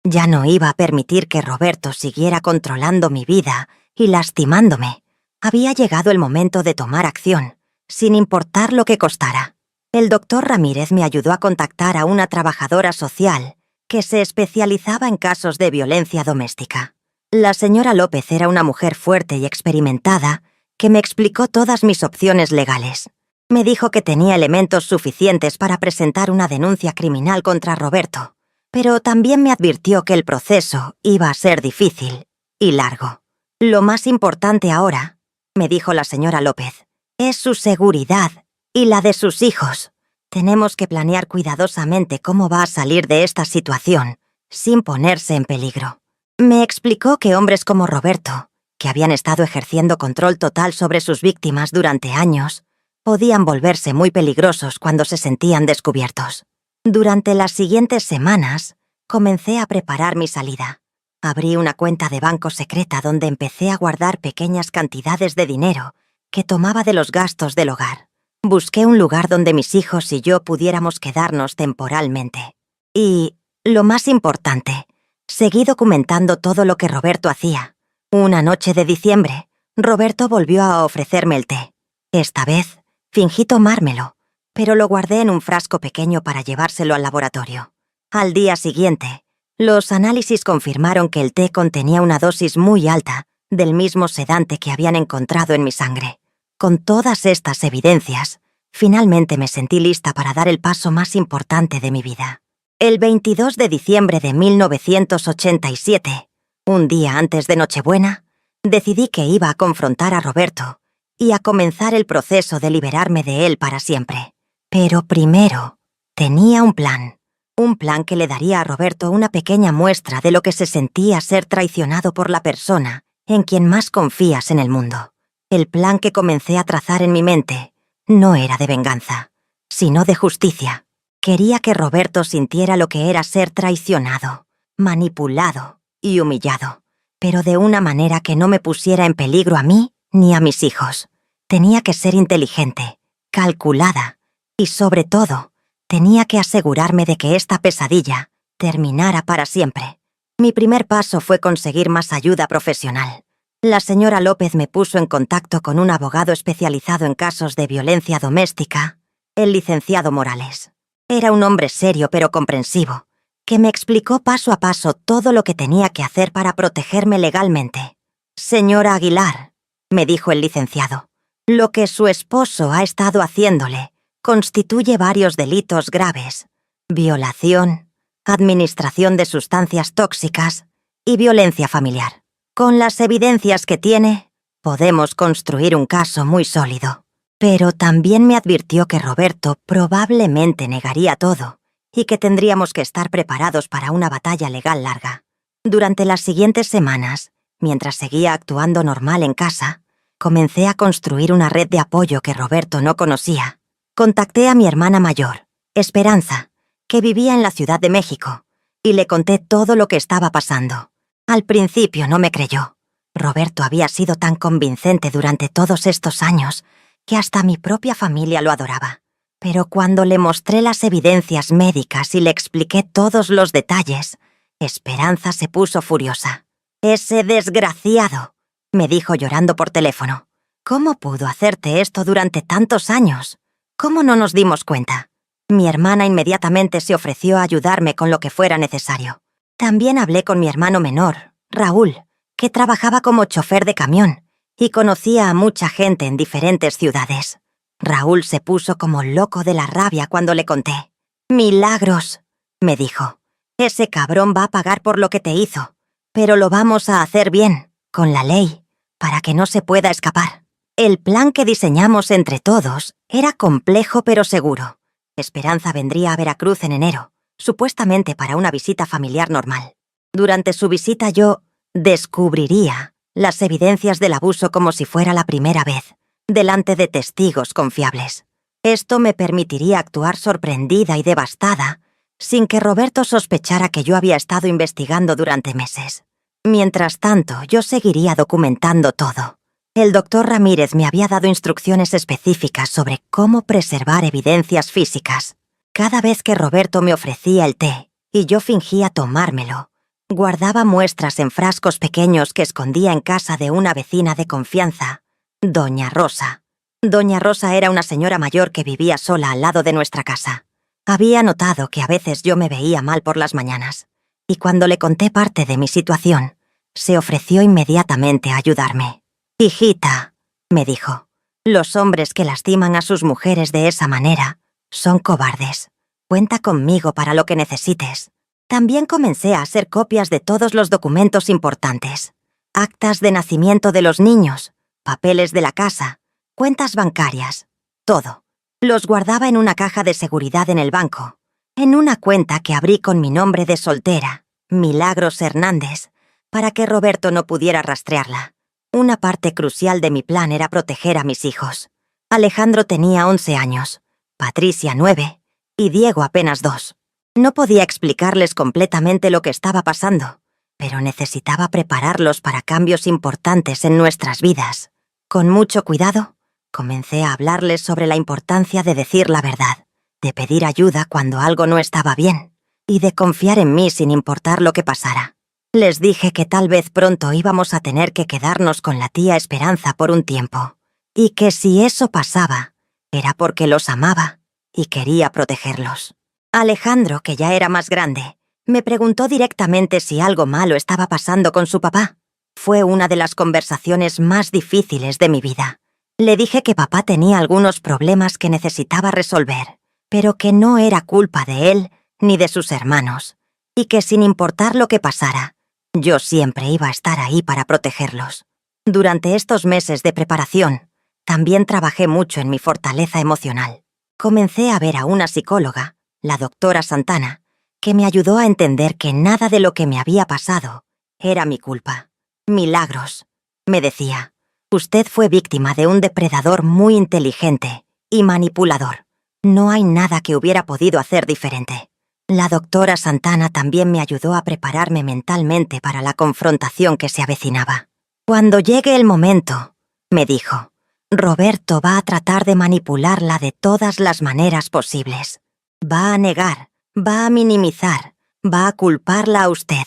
Ya no iba a permitir que Roberto siguiera controlando mi vida y lastimándome. Había llegado el momento de tomar acción, sin importar lo que costara. El doctor Ramírez me ayudó a contactar a una trabajadora social que se especializaba en casos de violencia doméstica. La señora López era una mujer fuerte y experimentada que me explicó todas mis opciones legales. Me dijo que tenía elementos suficientes para presentar una denuncia criminal contra Roberto, pero también me advirtió que el proceso iba a ser difícil y largo. Lo más importante ahora, me dijo la señora López, es su seguridad y la de sus hijos. Tenemos que planear cuidadosamente cómo va a salir de esta situación sin ponerse en peligro. Me explicó que hombres como Roberto, que habían estado ejerciendo control total sobre sus víctimas durante años, podían volverse muy peligrosos cuando se sentían descubiertos. Durante las siguientes semanas, comencé a preparar mi salida. Abrí una cuenta de banco secreta donde empecé a guardar pequeñas cantidades de dinero que tomaba de los gastos del hogar. Busqué un lugar donde mis hijos y yo pudiéramos quedarnos temporalmente. Y, lo más importante, seguí documentando todo lo que Roberto hacía. Una noche de diciembre, Roberto volvió a ofrecerme el té. Esta vez, fingí tomármelo, pero lo guardé en un frasco pequeño para llevárselo al laboratorio. Al día siguiente, los análisis confirmaron que el té contenía una dosis muy alta del mismo sedante que habían encontrado en mi sangre. Con todas estas evidencias, finalmente me sentí lista para dar el paso más importante de mi vida. El 22 de diciembre de 1987, un día antes de Nochebuena, decidí que iba a confrontar a Roberto y a comenzar el proceso de liberarme de él para siempre. Pero primero, tenía un plan que le daría a Roberto una pequeña muestra de lo que se sentía ser traicionado por la persona en quien más confías en el mundo. El plan que comencé a trazar en mi mente no era de venganza, sino de justicia. Quería que Roberto sintiera lo que era ser traicionado, manipulado y humillado, pero de una manera que no me pusiera en peligro a mí ni a mis hijos. Tenía que ser inteligente, calculada y, sobre todo, tenía que asegurarme de que esta pesadilla terminara para siempre. Mi primer paso fue conseguir más ayuda profesional. La señora López me puso en contacto con un abogado especializado en casos de violencia doméstica, el licenciado Morales. Era un hombre serio pero comprensivo, que me explicó paso a paso todo lo que tenía que hacer para protegerme legalmente. «Señora Aguilar», me dijo el licenciado, «lo que su esposo ha estado haciéndole constituye varios delitos graves: violación, administración de sustancias tóxicas y violencia familiar. Con las evidencias que tiene, podemos construir un caso muy sólido». Pero también me advirtió que Roberto probablemente negaría todo y que tendríamos que estar preparados para una batalla legal larga. Durante las siguientes semanas, mientras seguía actuando normal en casa, comencé a construir una red de apoyo que Roberto no conocía. Contacté a mi hermana mayor, Esperanza, que vivía en la Ciudad de México, y le conté todo lo que estaba pasando. Al principio no me creyó. Roberto había sido tan convincente durante todos estos años que hasta mi propia familia lo adoraba. Pero cuando le mostré las evidencias médicas y le expliqué todos los detalles, Esperanza se puso furiosa. «Ese desgraciado», me dijo llorando por teléfono. «¿Cómo pudo hacerte esto durante tantos años? ¿Cómo no nos dimos cuenta?» Mi hermana inmediatamente se ofreció a ayudarme con lo que fuera necesario. También hablé con mi hermano menor, Raúl, que trabajaba como chofer de camión y conocía a mucha gente en diferentes ciudades. Raúl se puso como loco de la rabia cuando le conté. «Milagros», me dijo, «ese cabrón va a pagar por lo que te hizo, pero lo vamos a hacer bien, con la ley, para que no se pueda escapar». El plan que diseñamos entre todos era complejo pero seguro. Esperanza vendría a Veracruz en enero, supuestamente para una visita familiar normal. Durante su visita yo descubriría las evidencias del abuso como si fuera la primera vez, delante de testigos confiables. Esto me permitiría actuar sorprendida y devastada, sin que Roberto sospechara que yo había estado investigando durante meses. Mientras tanto, yo seguiría documentando todo. El doctor Ramírez me había dado instrucciones específicas sobre cómo preservar evidencias físicas. Cada vez que Roberto me ofrecía el té y yo fingía tomármelo, guardaba muestras en frascos pequeños que escondía en casa de una vecina de confianza, Doña Rosa. Doña Rosa era una señora mayor que vivía sola al lado de nuestra casa. Había notado que a veces yo me veía mal por las mañanas, y cuando le conté parte de mi situación, se ofreció inmediatamente a ayudarme. «Hijita», me dijo, «los hombres que lastiman a sus mujeres de esa manera son cobardes. Cuenta conmigo para lo que necesites». También comencé a hacer copias de todos los documentos importantes. Actas de nacimiento de los niños, papeles de la casa, cuentas bancarias, todo. Los guardaba en una caja de seguridad en el banco, en una cuenta que abrí con mi nombre de soltera, Milagros Hernández, para que Roberto no pudiera rastrearla. Una parte crucial de mi plan era proteger a mis hijos. Alejandro tenía 11 años, Patricia 9 y Diego apenas 2. No podía explicarles completamente lo que estaba pasando, pero necesitaba prepararlos para cambios importantes en nuestras vidas. Con mucho cuidado, comencé a hablarles sobre la importancia de decir la verdad, de pedir ayuda cuando algo no estaba bien, y de confiar en mí sin importar lo que pasara. Les dije que tal vez pronto íbamos a tener que quedarnos con la tía Esperanza por un tiempo, y que si eso pasaba, era porque los amaba y quería protegerlos. Alejandro, que ya era más grande, me preguntó directamente si algo malo estaba pasando con su papá. Fue una de las conversaciones más difíciles de mi vida. Le dije que papá tenía algunos problemas que necesitaba resolver, pero que no era culpa de él ni de sus hermanos, y que sin importar lo que pasara, yo siempre iba a estar ahí para protegerlos. Durante estos meses de preparación, también trabajé mucho en mi fortaleza emocional. Comencé a ver a una psicóloga, la doctora Santana, que me ayudó a entender que nada de lo que me había pasado era mi culpa. Milagros, me decía, usted fue víctima de un depredador muy inteligente y manipulador. No hay nada que hubiera podido hacer diferente. La doctora Santana también me ayudó a prepararme mentalmente para la confrontación que se avecinaba. Cuando llegue el momento, me dijo, Roberto va a tratar de manipularla de todas las maneras posibles. Va a negar, va a minimizar, va a culparla a usted,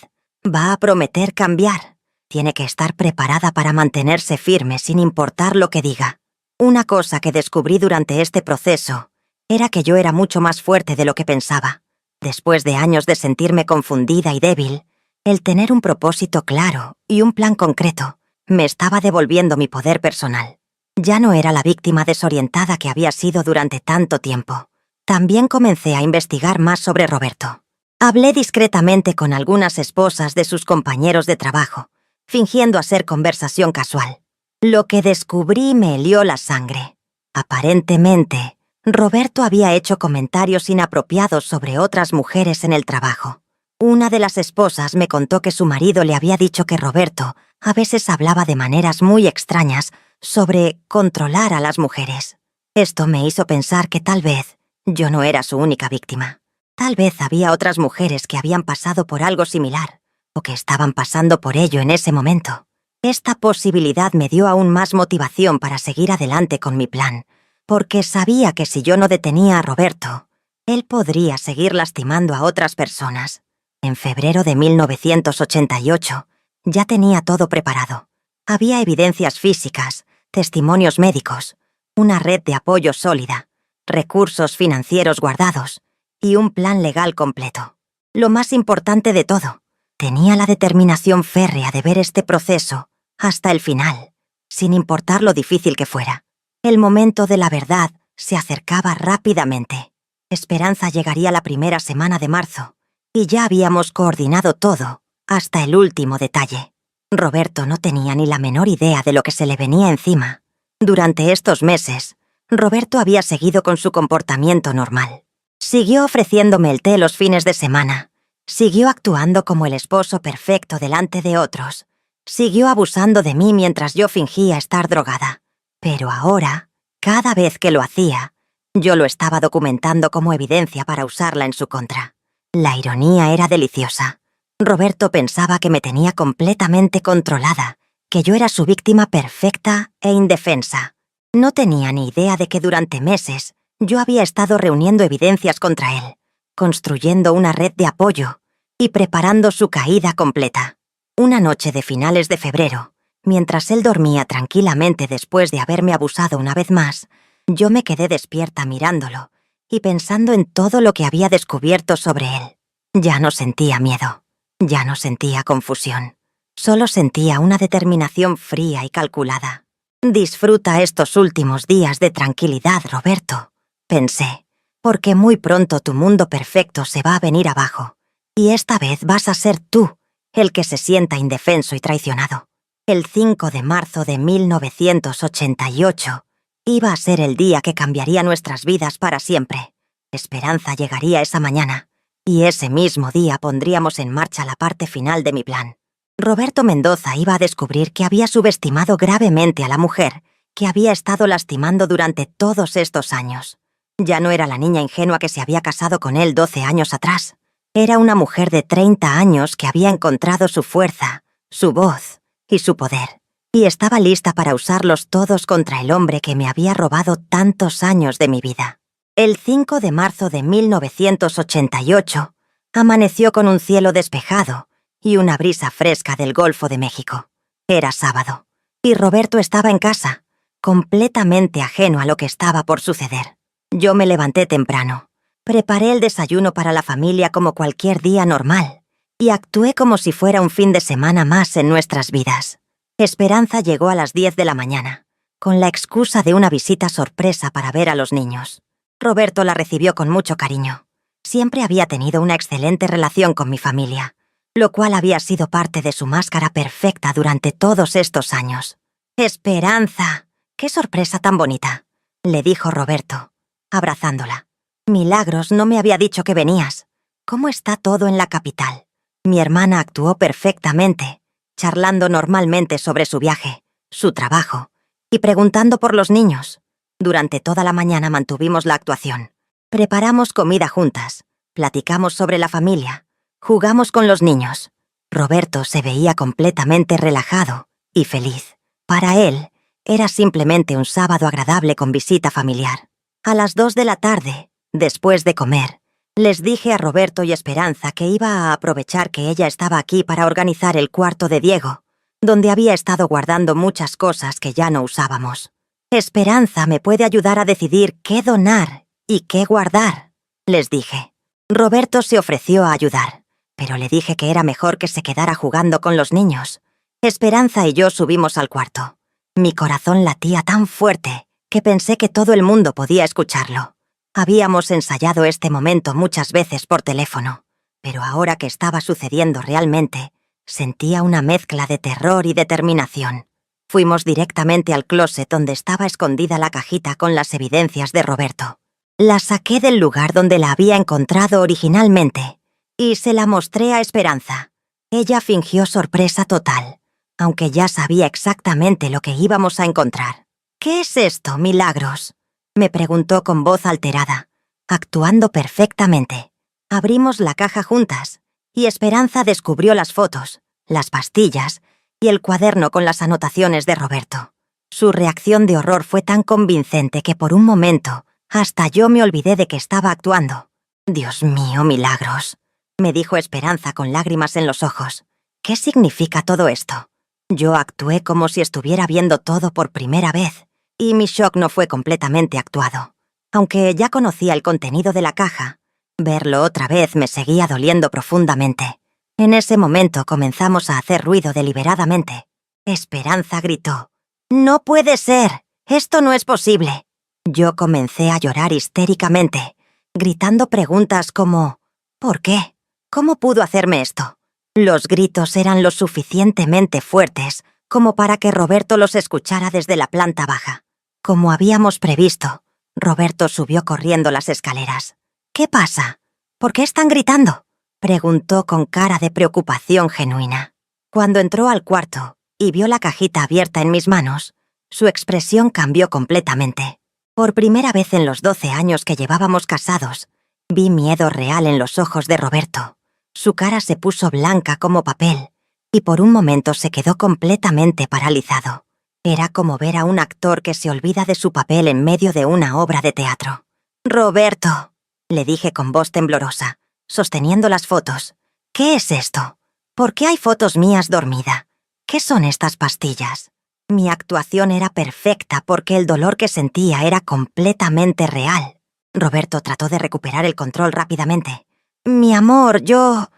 va a prometer cambiar. Tiene que estar preparada para mantenerse firme sin importar lo que diga. Una cosa que descubrí durante este proceso era que yo era mucho más fuerte de lo que pensaba. Después de años de sentirme confundida y débil, el tener un propósito claro y un plan concreto me estaba devolviendo mi poder personal. Ya no era la víctima desorientada que había sido durante tanto tiempo. También comencé a investigar más sobre Roberto. Hablé discretamente con algunas esposas de sus compañeros de trabajo, fingiendo hacer conversación casual. Lo que descubrí me helió la sangre. Aparentemente, Roberto había hecho comentarios inapropiados sobre otras mujeres en el trabajo. Una de las esposas me contó que su marido le había dicho que Roberto a veces hablaba de maneras muy extrañas sobre controlar a las mujeres. Esto me hizo pensar que tal vez yo no era su única víctima. Tal vez había otras mujeres que habían pasado por algo similar, o que estaban pasando por ello en ese momento. Esta posibilidad me dio aún más motivación para seguir adelante con mi plan, porque sabía que si yo no detenía a Roberto, él podría seguir lastimando a otras personas. En febrero de 1988, ya tenía todo preparado. Había evidencias físicas, testimonios médicos, una red de apoyo sólida, recursos financieros guardados y un plan legal completo. Lo más importante de todo, tenía la determinación férrea de ver este proceso hasta el final, sin importar lo difícil que fuera. El momento de la verdad se acercaba rápidamente. Esperanza llegaría la primera semana de marzo, y ya habíamos coordinado todo, hasta el último detalle. Roberto no tenía ni la menor idea de lo que se le venía encima. Durante estos meses, Roberto había seguido con su comportamiento normal. Siguió ofreciéndome el té los fines de semana. Siguió actuando como el esposo perfecto delante de otros. Siguió abusando de mí mientras yo fingía estar drogada. Pero ahora, cada vez que lo hacía, yo lo estaba documentando como evidencia para usarla en su contra. La ironía era deliciosa. Roberto pensaba que me tenía completamente controlada, que yo era su víctima perfecta e indefensa. No tenía ni idea de que durante meses yo había estado reuniendo evidencias contra él, construyendo una red de apoyo y preparando su caída completa. Una noche de finales de febrero, mientras él dormía tranquilamente después de haberme abusado una vez más, yo me quedé despierta mirándolo y pensando en todo lo que había descubierto sobre él. Ya no sentía miedo, ya no sentía confusión. Solo sentía una determinación fría y calculada. «Disfruta estos últimos días de tranquilidad, Roberto», pensé, «porque muy pronto tu mundo perfecto se va a venir abajo, y esta vez vas a ser tú el que se sienta indefenso y traicionado». El 5 de marzo de 1988 iba a ser el día que cambiaría nuestras vidas para siempre. Esperanza llegaría esa mañana, y ese mismo día pondríamos en marcha la parte final de mi plan. Roberto Mendoza iba a descubrir que había subestimado gravemente a la mujer que había estado lastimando durante todos estos años. Ya no era la niña ingenua que se había casado con él 12 años atrás. Era una mujer de 30 años que había encontrado su fuerza, su voz y su poder, y estaba lista para usarlos todos contra el hombre que me había robado tantos años de mi vida. El 5 de marzo de 1988 amaneció con un cielo despejado y una brisa fresca del Golfo de México. Era sábado, y Roberto estaba en casa, completamente ajeno a lo que estaba por suceder. Yo me levanté temprano, preparé el desayuno para la familia como cualquier día normal, y actué como si fuera un fin de semana más en nuestras vidas. Esperanza llegó a las 10 de la mañana, con la excusa de una visita sorpresa para ver a los niños. Roberto la recibió con mucho cariño. Siempre había tenido una excelente relación con mi familia, lo cual había sido parte de su máscara perfecta durante todos estos años. «Esperanza, qué sorpresa tan bonita», le dijo Roberto, abrazándola. «Milagros no me había dicho que venías. ¿Cómo está todo en la capital?» Mi hermana actuó perfectamente, charlando normalmente sobre su viaje, su trabajo, y preguntando por los niños. Durante toda la mañana mantuvimos la actuación. Preparamos comida juntas, platicamos sobre la familia, jugamos con los niños. Roberto se veía completamente relajado y feliz. Para él, era simplemente un sábado agradable con visita familiar. A las 2 de la tarde, después de comer, les dije a Roberto y Esperanza que iba a aprovechar que ella estaba aquí para organizar el cuarto de Diego, donde había estado guardando muchas cosas que ya no usábamos. «Esperanza me puede ayudar a decidir qué donar y qué guardar», les dije. Roberto se ofreció a ayudar, pero le dije que era mejor que se quedara jugando con los niños. Esperanza y yo subimos al cuarto. Mi corazón latía tan fuerte que pensé que todo el mundo podía escucharlo. Habíamos ensayado este momento muchas veces por teléfono, pero ahora que estaba sucediendo realmente, sentía una mezcla de terror y determinación. Fuimos directamente al closet donde estaba escondida la cajita con las evidencias de Roberto. La saqué del lugar donde la había encontrado originalmente y se la mostré a Esperanza. Ella fingió sorpresa total, aunque ya sabía exactamente lo que íbamos a encontrar. «¿Qué es esto, Milagros?», me preguntó con voz alterada, actuando perfectamente. Abrimos la caja juntas y Esperanza descubrió las fotos, las pastillas y el cuaderno con las anotaciones de Roberto. Su reacción de horror fue tan convincente que por un momento hasta yo me olvidé de que estaba actuando. «Dios mío, Milagros», me dijo Esperanza con lágrimas en los ojos. «¿Qué significa todo esto?». Yo actué como si estuviera viendo todo por primera vez, y mi shock no fue completamente actuado. Aunque ya conocía el contenido de la caja, verlo otra vez me seguía doliendo profundamente. En ese momento comenzamos a hacer ruido deliberadamente. Esperanza gritó: «¡No puede ser! ¡Esto no es posible!». Yo comencé a llorar histéricamente, gritando preguntas como: «¿Por qué? ¿Cómo pudo hacerme esto?». Los gritos eran lo suficientemente fuertes como para que Roberto los escuchara desde la planta baja. Como habíamos previsto, Roberto subió corriendo las escaleras. «¿Qué pasa? ¿Por qué están gritando?», preguntó con cara de preocupación genuina. Cuando entró al cuarto y vio la cajita abierta en mis manos, su expresión cambió completamente. Por primera vez en los 12 años que llevábamos casados, vi miedo real en los ojos de Roberto. Su cara se puso blanca como papel y por un momento se quedó completamente paralizado. Era como ver a un actor que se olvida de su papel en medio de una obra de teatro. «Roberto», le dije con voz temblorosa, sosteniendo las fotos. «¿Qué es esto? ¿Por qué hay fotos mías dormida? ¿Qué son estas pastillas?». Mi actuación era perfecta porque el dolor que sentía era completamente real. Roberto trató de recuperar el control rápidamente. Mi amor, yo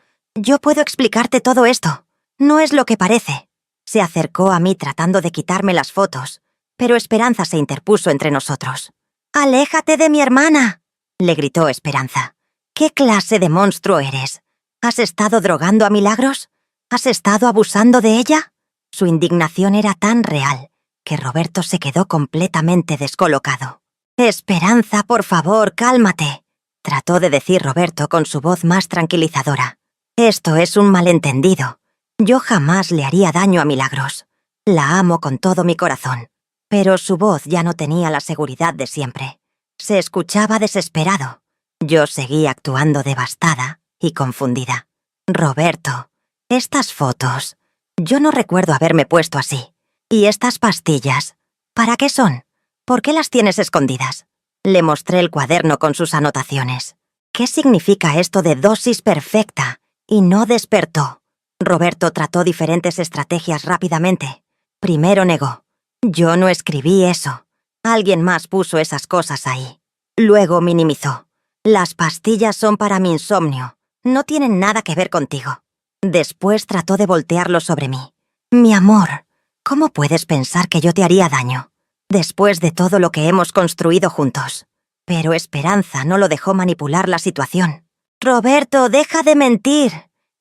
puedo explicarte todo esto. No es lo que parece. Se acercó a mí tratando de quitarme las fotos, pero Esperanza se interpuso entre nosotros. «¡Aléjate de mi hermana!», le gritó Esperanza. «¿Qué clase de monstruo eres? ¿Has estado drogando a Milagros? ¿Has estado abusando de ella?». Su indignación era tan real que Roberto se quedó completamente descolocado. «Esperanza, por favor, cálmate», trató de decir Roberto con su voz más tranquilizadora. «Esto es un malentendido. Yo jamás le haría daño a Milagros. La amo con todo mi corazón». Pero su voz ya no tenía la seguridad de siempre. Se escuchaba desesperado. Yo seguía actuando devastada y confundida. «Roberto, estas fotos. Yo no recuerdo haberme puesto así. ¿Y estas pastillas? ¿Para qué son? ¿Por qué las tienes escondidas?». Le mostré el cuaderno con sus anotaciones. «¿Qué significa esto de dosis perfecta y no despertó?». Roberto trató diferentes estrategias rápidamente. Primero negó. «Yo no escribí eso. Alguien más puso esas cosas ahí». Luego minimizó. «Las pastillas son para mi insomnio. No tienen nada que ver contigo». Después trató de voltearlo sobre mí. «Mi amor, ¿cómo puedes pensar que yo te haría daño? Después de todo lo que hemos construido juntos». Pero Esperanza no lo dejó manipular la situación. «Roberto, deja de mentir.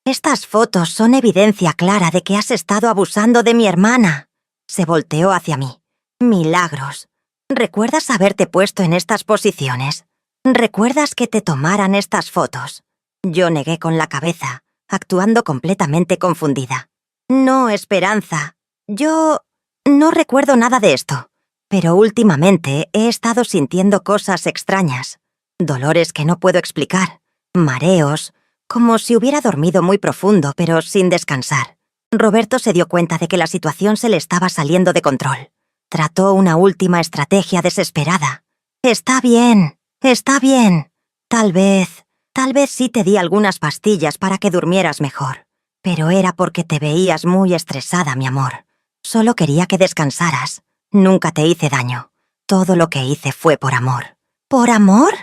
Estas fotos son evidencia clara de que has estado abusando de mi hermana». Se volteó hacia mí. «Milagros. ¿Recuerdas haberte puesto en estas posiciones? ¿Recuerdas que te tomaran estas fotos?». Yo negué con la cabeza, actuando completamente confundida. «No, Esperanza. Yo no recuerdo nada de esto. Pero últimamente he estado sintiendo cosas extrañas. Dolores que no puedo explicar. Mareos, como si hubiera dormido muy profundo, pero sin descansar». Roberto se dio cuenta de que la situación se le estaba saliendo de control. Trató una última estrategia desesperada. «Está bien, está bien. Tal vez sí te di algunas pastillas para que durmieras mejor. Pero era porque te veías muy estresada, mi amor. Solo quería que descansaras. Nunca te hice daño. Todo lo que hice fue por amor». «¿Por amor?»,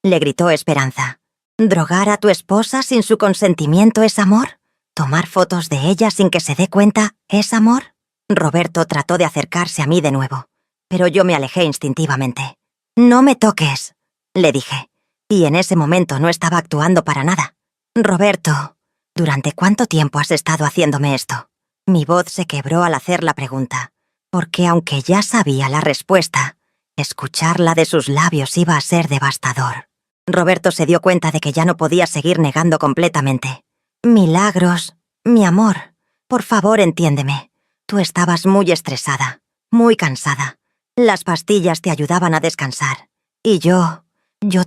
le gritó Esperanza. «¿Drogar a tu esposa sin su consentimiento es amor? ¿Tomar fotos de ella sin que se dé cuenta es amor?». Roberto trató de acercarse a mí de nuevo, pero yo me alejé instintivamente. «No me toques», le dije, y en ese momento no estaba actuando para nada. «Roberto, ¿durante cuánto tiempo has estado haciéndome esto?». Mi voz se quebró al hacer la pregunta, porque aunque ya sabía la respuesta, escucharla de sus labios iba a ser devastador. Roberto se dio cuenta de que ya no podía seguir negando completamente. «Milagros, mi amor, por favor entiéndeme. Tú estabas muy estresada, muy cansada. Las pastillas te ayudaban a descansar. Y yo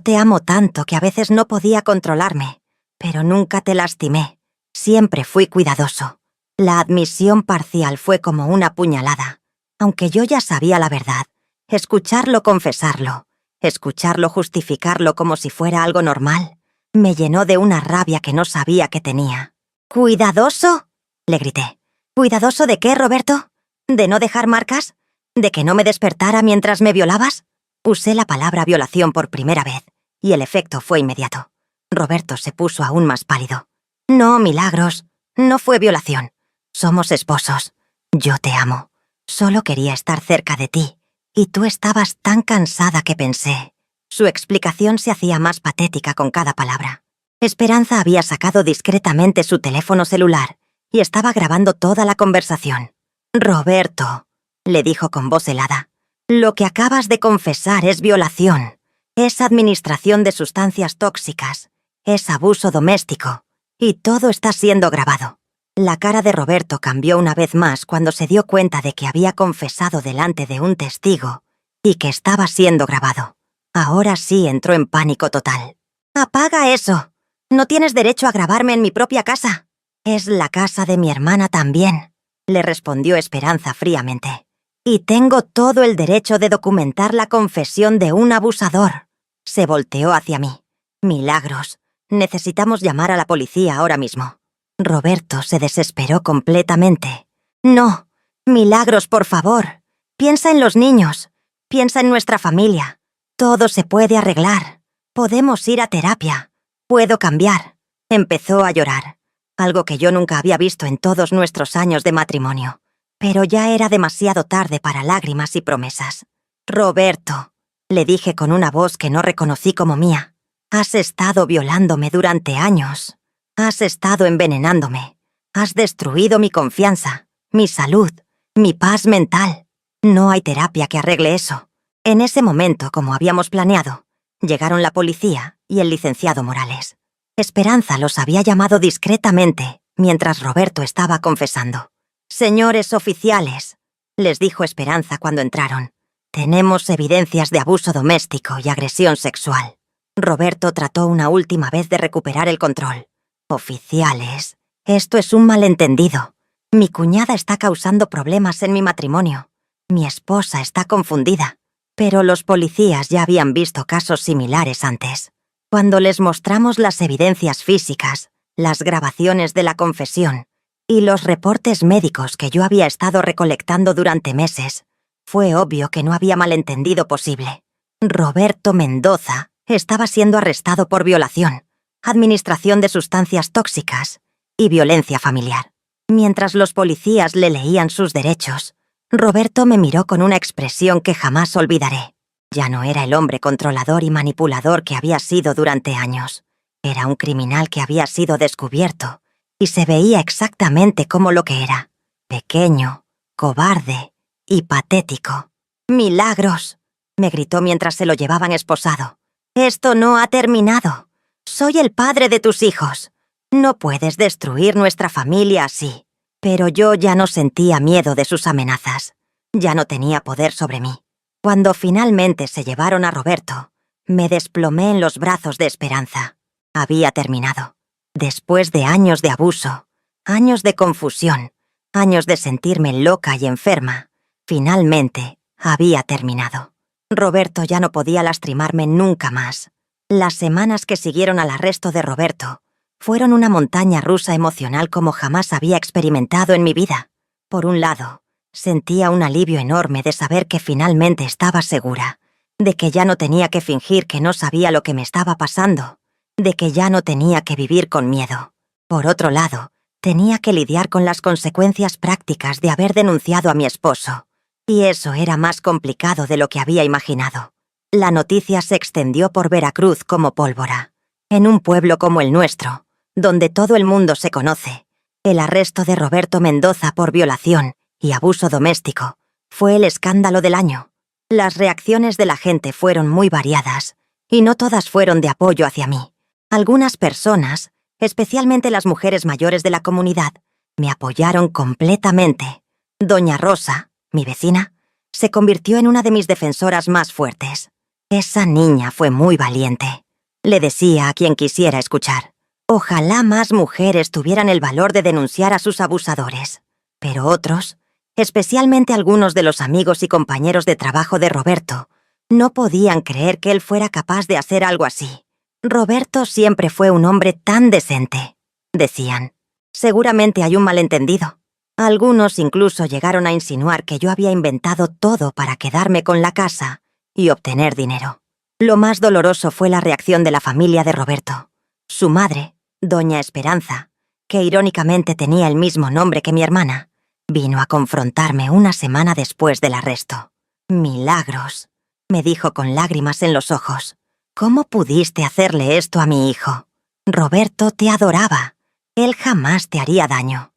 te amo tanto que a veces no podía controlarme, pero nunca te lastimé. Siempre fui cuidadoso. La admisión parcial fue como una puñalada. Aunque yo ya sabía la verdad, escucharlo confesarlo, escucharlo justificarlo como si fuera algo normal, me llenó de una rabia que no sabía que tenía». «¿Cuidadoso?», le grité. «¿Cuidadoso de qué, Roberto? ¿De no dejar marcas? ¿De que no me despertara mientras me violabas?». Usé la palabra violación por primera vez, y el efecto fue inmediato. Roberto se puso aún más pálido. «No, Milagros, no fue violación. Somos esposos. Yo te amo. Solo quería estar cerca de ti, y tú estabas tan cansada que pensé». Su explicación se hacía más patética con cada palabra. Esperanza había sacado discretamente su teléfono celular y estaba grabando toda la conversación. «Roberto», le dijo con voz helada, «lo que acabas de confesar es violación. Es administración de sustancias tóxicas. Es abuso doméstico. Y todo está siendo grabado». La cara de Roberto cambió una vez más cuando se dio cuenta de que había confesado delante de un testigo y que estaba siendo grabado. Ahora sí entró en pánico total. «Apaga eso. No tienes derecho a grabarme en mi propia casa». «Es la casa de mi hermana también», le respondió Esperanza fríamente. «Y tengo todo el derecho de documentar la confesión de un abusador». Se volteó hacia mí. «Milagros, necesitamos llamar a la policía ahora mismo». Roberto se desesperó completamente. «No, Milagros, por favor. Piensa en los niños. Piensa en nuestra familia. Todo se puede arreglar». Podemos ir a terapia. Puedo cambiar. Empezó a llorar, algo que yo nunca había visto en todos nuestros años de matrimonio. Pero ya era demasiado tarde para lágrimas y promesas. Roberto, le dije con una voz que no reconocí como mía, has estado violándome durante años. Has estado envenenándome. Has destruido mi confianza, mi salud, mi paz mental. No hay terapia que arregle eso. En ese momento, como habíamos planeado, llegaron la policía y el licenciado Morales. Esperanza los había llamado discretamente mientras Roberto estaba confesando. «Señores oficiales», les dijo Esperanza cuando entraron, «tenemos evidencias de abuso doméstico y agresión sexual». Roberto trató una última vez de recuperar el control. «Oficiales, esto es un malentendido. Mi cuñada está causando problemas en mi matrimonio. Mi esposa está confundida». Pero los policías ya habían visto casos similares antes. Cuando les mostramos las evidencias físicas, las grabaciones de la confesión y los reportes médicos que yo había estado recolectando durante meses, fue obvio que no había malentendido posible. Roberto Mendoza estaba siendo arrestado por violación, administración de sustancias tóxicas y violencia familiar. Mientras los policías le leían sus derechos, Roberto me miró con una expresión que jamás olvidaré. Ya no era el hombre controlador y manipulador que había sido durante años. Era un criminal que había sido descubierto y se veía exactamente como lo que era: pequeño, cobarde y patético. «¡Milagros!», me gritó mientras se lo llevaban esposado. «Esto no ha terminado. Soy el padre de tus hijos. No puedes destruir nuestra familia así». Pero yo ya no sentía miedo de sus amenazas. Ya no tenía poder sobre mí. Cuando finalmente se llevaron a Roberto, me desplomé en los brazos de Esperanza. Había terminado. Después de años de abuso, años de confusión, años de sentirme loca y enferma, finalmente había terminado. Roberto ya no podía lastimarme nunca más. Las semanas que siguieron al arresto de Roberto fueron una montaña rusa emocional como jamás había experimentado en mi vida. Por un lado, sentía un alivio enorme de saber que finalmente estaba segura, de que ya no tenía que fingir que no sabía lo que me estaba pasando, de que ya no tenía que vivir con miedo. Por otro lado, tenía que lidiar con las consecuencias prácticas de haber denunciado a mi esposo, y eso era más complicado de lo que había imaginado. La noticia se extendió por Veracruz como pólvora. En un pueblo como el nuestro, donde todo el mundo se conoce, el arresto de Roberto Mendoza por violación y abuso doméstico fue el escándalo del año. Las reacciones de la gente fueron muy variadas, y no todas fueron de apoyo hacia mí. Algunas personas, especialmente las mujeres mayores de la comunidad, me apoyaron completamente. Doña Rosa, mi vecina, se convirtió en una de mis defensoras más fuertes. Esa niña fue muy valiente. Le decía a quien quisiera escuchar: ojalá más mujeres tuvieran el valor de denunciar a sus abusadores. Pero otros, especialmente algunos de los amigos y compañeros de trabajo de Roberto, no podían creer que él fuera capaz de hacer algo así. Roberto siempre fue un hombre tan decente, decían. Seguramente hay un malentendido. Algunos incluso llegaron a insinuar que yo había inventado todo para quedarme con la casa y obtener dinero. Lo más doloroso fue la reacción de la familia de Roberto. Su madre, doña Esperanza, que irónicamente tenía el mismo nombre que mi hermana, vino a confrontarme una semana después del arresto. «Milagros», me dijo con lágrimas en los ojos. «¿Cómo pudiste hacerle esto a mi hijo? Roberto te adoraba. Él jamás te haría daño».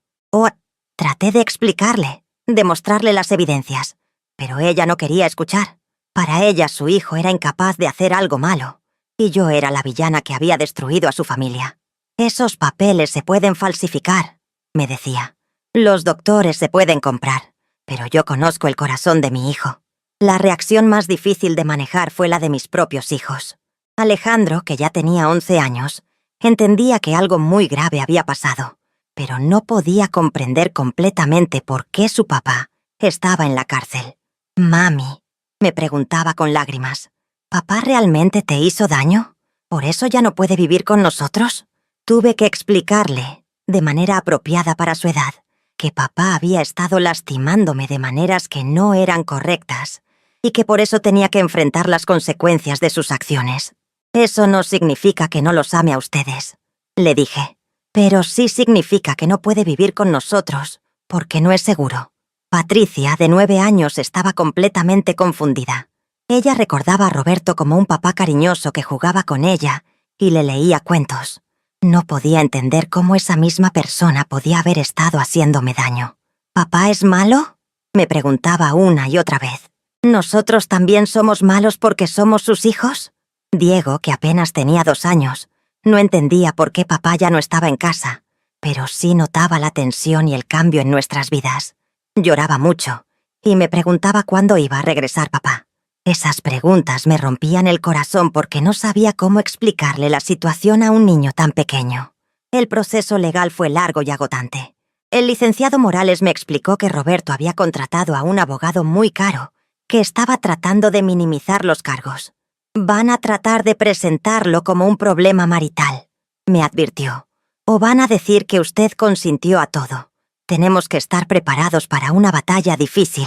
Traté de explicarle, de mostrarle las evidencias, pero ella no quería escuchar. Para ella su hijo era incapaz de hacer algo malo, y yo era la villana que había destruido a su familia. «Esos papeles se pueden falsificar», me decía. «Los doctores se pueden comprar, pero yo conozco el corazón de mi hijo». La reacción más difícil de manejar fue la de mis propios hijos. Alejandro, que ya tenía 11 años, entendía que algo muy grave había pasado, pero no podía comprender completamente por qué su papá estaba en la cárcel. «Mami», me preguntaba con lágrimas, «¿papá realmente te hizo daño? ¿Por eso ya no puede vivir con nosotros?» Tuve que explicarle, de manera apropiada para su edad, que papá había estado lastimándome de maneras que no eran correctas y que por eso tenía que enfrentar las consecuencias de sus acciones. Eso no significa que no los ame a ustedes, le dije. Pero sí significa que no puede vivir con nosotros, porque no es seguro. Patricia, de 9 años, estaba completamente confundida. Ella recordaba a Roberto como un papá cariñoso que jugaba con ella y le leía cuentos. No podía entender cómo esa misma persona podía haber estado haciéndome daño. ¿Papá es malo?, me preguntaba una y otra vez. ¿Nosotros también somos malos porque somos sus hijos? Diego, que apenas tenía 2 años, no entendía por qué papá ya no estaba en casa, pero sí notaba la tensión y el cambio en nuestras vidas. Lloraba mucho y me preguntaba cuándo iba a regresar papá. Esas preguntas me rompían el corazón porque no sabía cómo explicarle la situación a un niño tan pequeño. El proceso legal fue largo y agotante. El licenciado Morales me explicó que Roberto había contratado a un abogado muy caro, que estaba tratando de minimizar los cargos. Van a tratar de presentarlo como un problema marital, me advirtió. O van a decir que usted consintió a todo. Tenemos que estar preparados para una batalla difícil.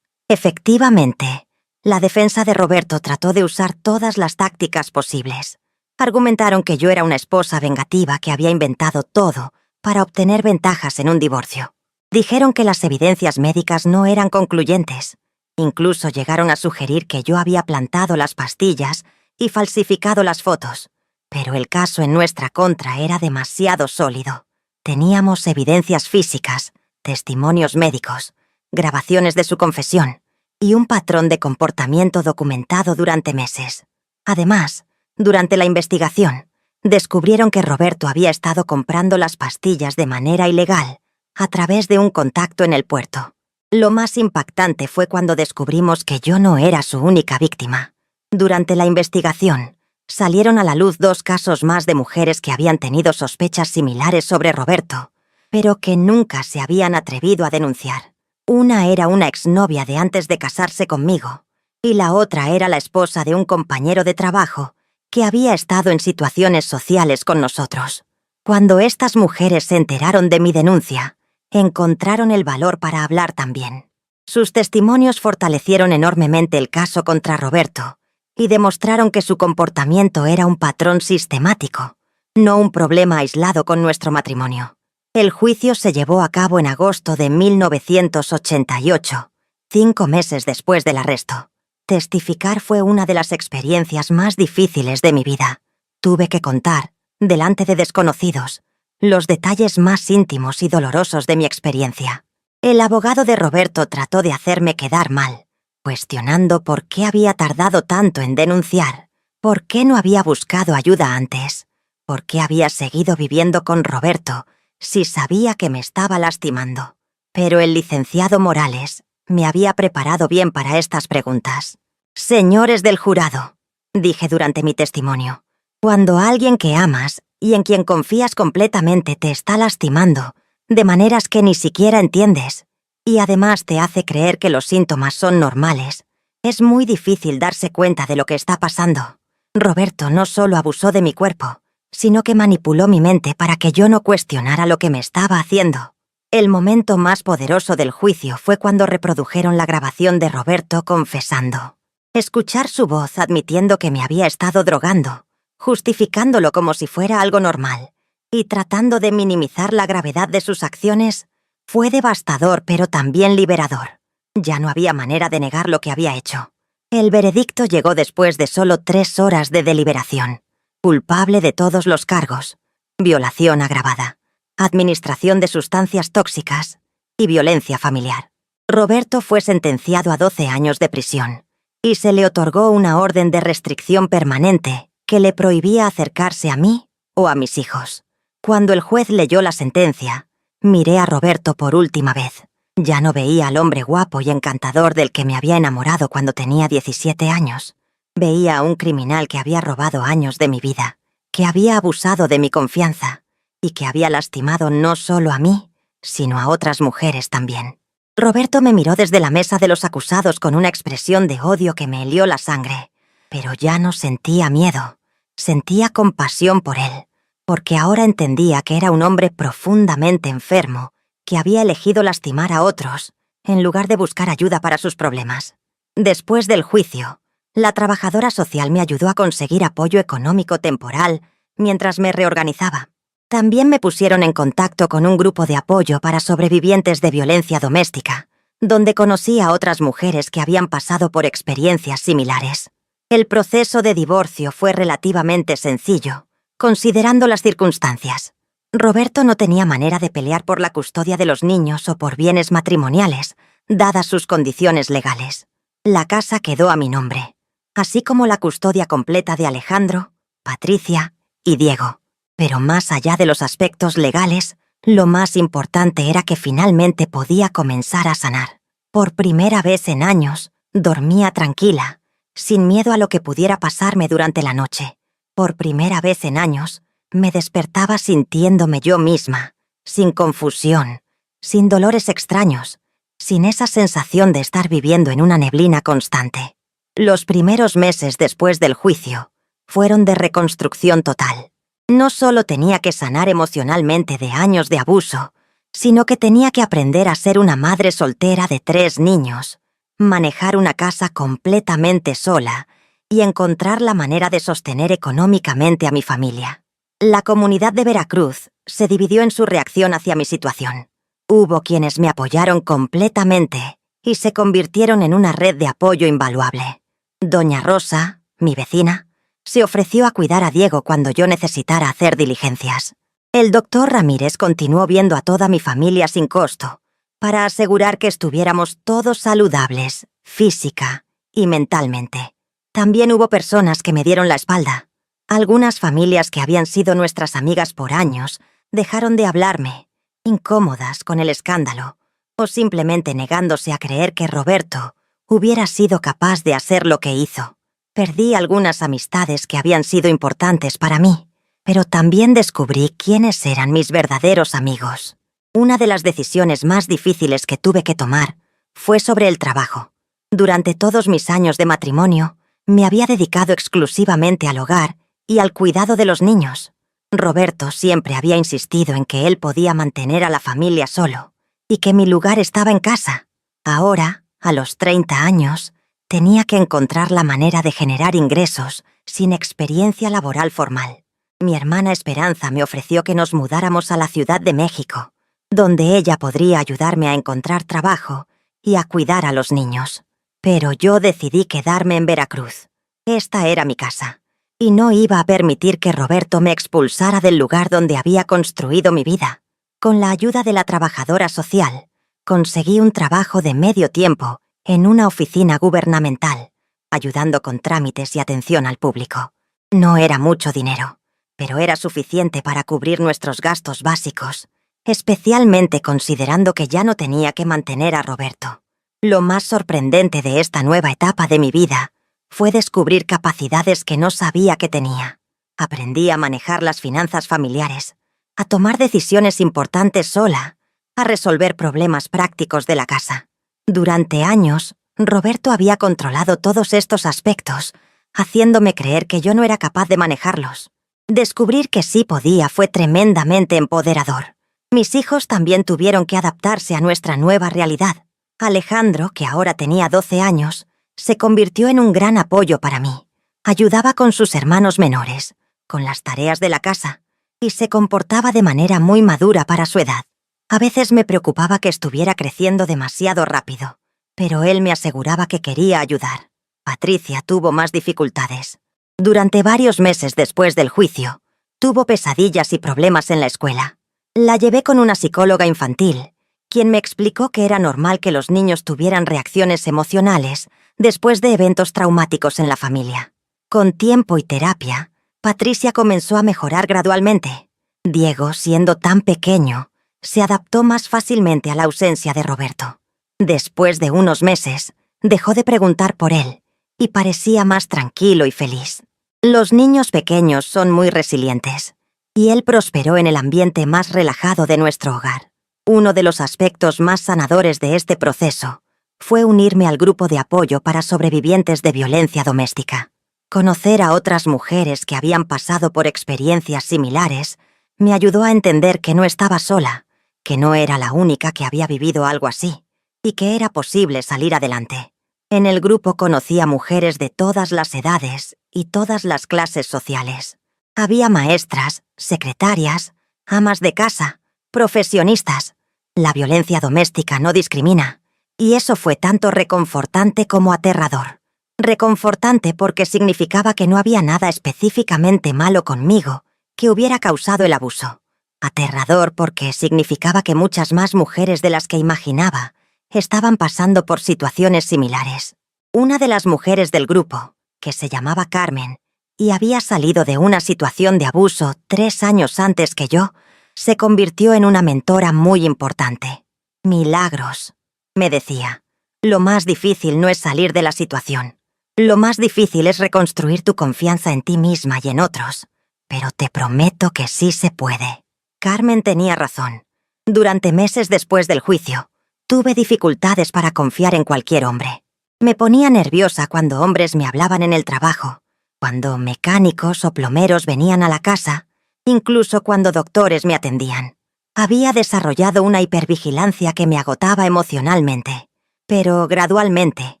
Efectivamente, la defensa de Roberto trató de usar todas las tácticas posibles. Argumentaron que yo era una esposa vengativa que había inventado todo para obtener ventajas en un divorcio. Dijeron que las evidencias médicas no eran concluyentes. Incluso llegaron a sugerir que yo había plantado las pastillas y falsificado las fotos. Pero el caso en nuestra contra era demasiado sólido. Teníamos evidencias físicas, testimonios médicos, grabaciones de su confesión y un patrón de comportamiento documentado durante meses. Además, durante la investigación, descubrieron que Roberto había estado comprando las pastillas de manera ilegal a través de un contacto en el puerto. Lo más impactante fue cuando descubrimos que yo no era su única víctima. Durante la investigación, salieron a la luz 2 casos más de mujeres que habían tenido sospechas similares sobre Roberto, pero que nunca se habían atrevido a denunciar. Una era una exnovia de antes de casarse conmigo, y la otra era la esposa de un compañero de trabajo que había estado en situaciones sociales con nosotros. Cuando estas mujeres se enteraron de mi denuncia, encontraron el valor para hablar también. Sus testimonios fortalecieron enormemente el caso contra Roberto y demostraron que su comportamiento era un patrón sistemático, no un problema aislado con nuestro matrimonio. El juicio se llevó a cabo en agosto de 1988, 5 meses después del arresto. Testificar fue una de las experiencias más difíciles de mi vida. Tuve que contar, delante de desconocidos, los detalles más íntimos y dolorosos de mi experiencia. El abogado de Roberto trató de hacerme quedar mal, cuestionando por qué había tardado tanto en denunciar, por qué no había buscado ayuda antes, por qué había seguido viviendo con Roberto si sabía que me estaba lastimando. Pero el licenciado Morales me había preparado bien para estas preguntas. «Señores del jurado», dije durante mi testimonio, «cuando alguien que amas y en quien confías completamente te está lastimando, de maneras que ni siquiera entiendes, y además te hace creer que los síntomas son normales, es muy difícil darse cuenta de lo que está pasando. Roberto no solo abusó de mi cuerpo, sino que manipuló mi mente para que yo no cuestionara lo que me estaba haciendo». El momento más poderoso del juicio fue cuando reprodujeron la grabación de Roberto confesando. Escuchar su voz admitiendo que me había estado drogando, justificándolo como si fuera algo normal, y tratando de minimizar la gravedad de sus acciones, fue devastador pero también liberador. Ya no había manera de negar lo que había hecho. El veredicto llegó después de solo 3 horas de deliberación. Culpable de todos los cargos: violación agravada, administración de sustancias tóxicas y violencia familiar. Roberto fue sentenciado a 12 años de prisión y se le otorgó una orden de restricción permanente que le prohibía acercarse a mí o a mis hijos. Cuando el juez leyó la sentencia, miré a Roberto por última vez. Ya no veía al hombre guapo y encantador del que me había enamorado cuando tenía 17 años. Veía a un criminal que había robado años de mi vida, que había abusado de mi confianza y que había lastimado no solo a mí, sino a otras mujeres también. Roberto me miró desde la mesa de los acusados con una expresión de odio que me helió la sangre, pero ya no sentía miedo, sentía compasión por él, porque ahora entendía que era un hombre profundamente enfermo, que había elegido lastimar a otros, en lugar de buscar ayuda para sus problemas. Después del juicio, La trabajadora social me ayudó a conseguir apoyo económico temporal mientras me reorganizaba. También me pusieron en contacto con un grupo de apoyo para sobrevivientes de violencia doméstica, donde conocí a otras mujeres que habían pasado por experiencias similares. El proceso de divorcio fue relativamente sencillo, considerando las circunstancias. Roberto no tenía manera de pelear por la custodia de los niños o por bienes matrimoniales, dadas sus condiciones legales. La casa quedó a mi nombre, así como la custodia completa de Alejandro, Patricia y Diego. Pero más allá de los aspectos legales, lo más importante era que finalmente podía comenzar a sanar. Por primera vez en años, dormía tranquila, sin miedo a lo que pudiera pasarme durante la noche. Por primera vez en años, me despertaba sintiéndome yo misma, sin confusión, sin dolores extraños, sin esa sensación de estar viviendo en una neblina constante. Los primeros meses después del juicio fueron de reconstrucción total. No solo tenía que sanar emocionalmente de años de abuso, sino que tenía que aprender a ser una madre soltera de 3 niños, manejar una casa completamente sola y encontrar la manera de sostener económicamente a mi familia. La comunidad de Veracruz se dividió en su reacción hacia mi situación. Hubo quienes me apoyaron completamente y se convirtieron en una red de apoyo invaluable. Doña Rosa, mi vecina, se ofreció a cuidar a Diego cuando yo necesitara hacer diligencias. El doctor Ramírez continuó viendo a toda mi familia sin costo, para asegurar que estuviéramos todos saludables, física y mentalmente. También hubo personas que me dieron la espalda. Algunas familias que habían sido nuestras amigas por años dejaron de hablarme, incómodas con el escándalo, o simplemente negándose a creer que Roberto hubiera sido capaz de hacer lo que hizo. Perdí algunas amistades que habían sido importantes para mí, pero también descubrí quiénes eran mis verdaderos amigos. Una de las decisiones más difíciles que tuve que tomar fue sobre el trabajo. Durante todos mis años de matrimonio, me había dedicado exclusivamente al hogar y al cuidado de los niños. Roberto siempre había insistido en que él podía mantener a la familia solo y que mi lugar estaba en casa. Ahora, a los 30 años, tenía que encontrar la manera de generar ingresos sin experiencia laboral formal. Mi hermana Esperanza me ofreció que nos mudáramos a la Ciudad de México, donde ella podría ayudarme a encontrar trabajo y a cuidar a los niños. Pero yo decidí quedarme en Veracruz. Esta era mi casa, y no iba a permitir que Roberto me expulsara del lugar donde había construido mi vida. Con la ayuda de la trabajadora social, conseguí un trabajo de medio tiempo en una oficina gubernamental, ayudando con trámites y atención al público. No era mucho dinero, pero era suficiente para cubrir nuestros gastos básicos, especialmente considerando que ya no tenía que mantener a Roberto. Lo más sorprendente de esta nueva etapa de mi vida fue descubrir capacidades que no sabía que tenía. Aprendí a manejar las finanzas familiares, a tomar decisiones importantes sola, a resolver problemas prácticos de la casa. Durante años, Roberto había controlado todos estos aspectos, haciéndome creer que yo no era capaz de manejarlos. Descubrir que sí podía fue tremendamente empoderador. Mis hijos también tuvieron que adaptarse a nuestra nueva realidad. Alejandro, que ahora tenía 12 años, se convirtió en un gran apoyo para mí. Ayudaba con sus hermanos menores, con las tareas de la casa, y se comportaba de manera muy madura para su edad. A veces me preocupaba que estuviera creciendo demasiado rápido, pero él me aseguraba que quería ayudar. Patricia tuvo más dificultades. Durante varios meses después del juicio, tuvo pesadillas y problemas en la escuela. La llevé con una psicóloga infantil, quien me explicó que era normal que los niños tuvieran reacciones emocionales después de eventos traumáticos en la familia. Con tiempo y terapia, Patricia comenzó a mejorar gradualmente. Diego, siendo tan pequeño, se adaptó más fácilmente a la ausencia de Roberto. Después de unos meses, dejó de preguntar por él y parecía más tranquilo y feliz. Los niños pequeños son muy resilientes, y él prosperó en el ambiente más relajado de nuestro hogar. Uno de los aspectos más sanadores de este proceso fue unirme al grupo de apoyo para sobrevivientes de violencia doméstica. Conocer a otras mujeres que habían pasado por experiencias similares me ayudó a entender que no estaba sola, que no era la única que había vivido algo así, y que era posible salir adelante. En el grupo conocí a mujeres de todas las edades y todas las clases sociales. Había maestras, secretarias, amas de casa, profesionistas. La violencia doméstica no discrimina, y eso fue tanto reconfortante como aterrador. Reconfortante porque significaba que no había nada específicamente malo conmigo que hubiera causado el abuso. Aterrador porque significaba que muchas más mujeres de las que imaginaba estaban pasando por situaciones similares. Una de las mujeres del grupo, que se llamaba Carmen, y había salido de una situación de abuso 3 años antes que yo, se convirtió en una mentora muy importante. Milagros, me decía. Lo más difícil no es salir de la situación. Lo más difícil es reconstruir tu confianza en ti misma y en otros. Pero te prometo que sí se puede. Carmen tenía razón. Durante meses después del juicio, tuve dificultades para confiar en cualquier hombre. Me ponía nerviosa cuando hombres me hablaban en el trabajo, cuando mecánicos o plomeros venían a la casa, incluso cuando doctores me atendían. Había desarrollado una hipervigilancia que me agotaba emocionalmente, pero gradualmente,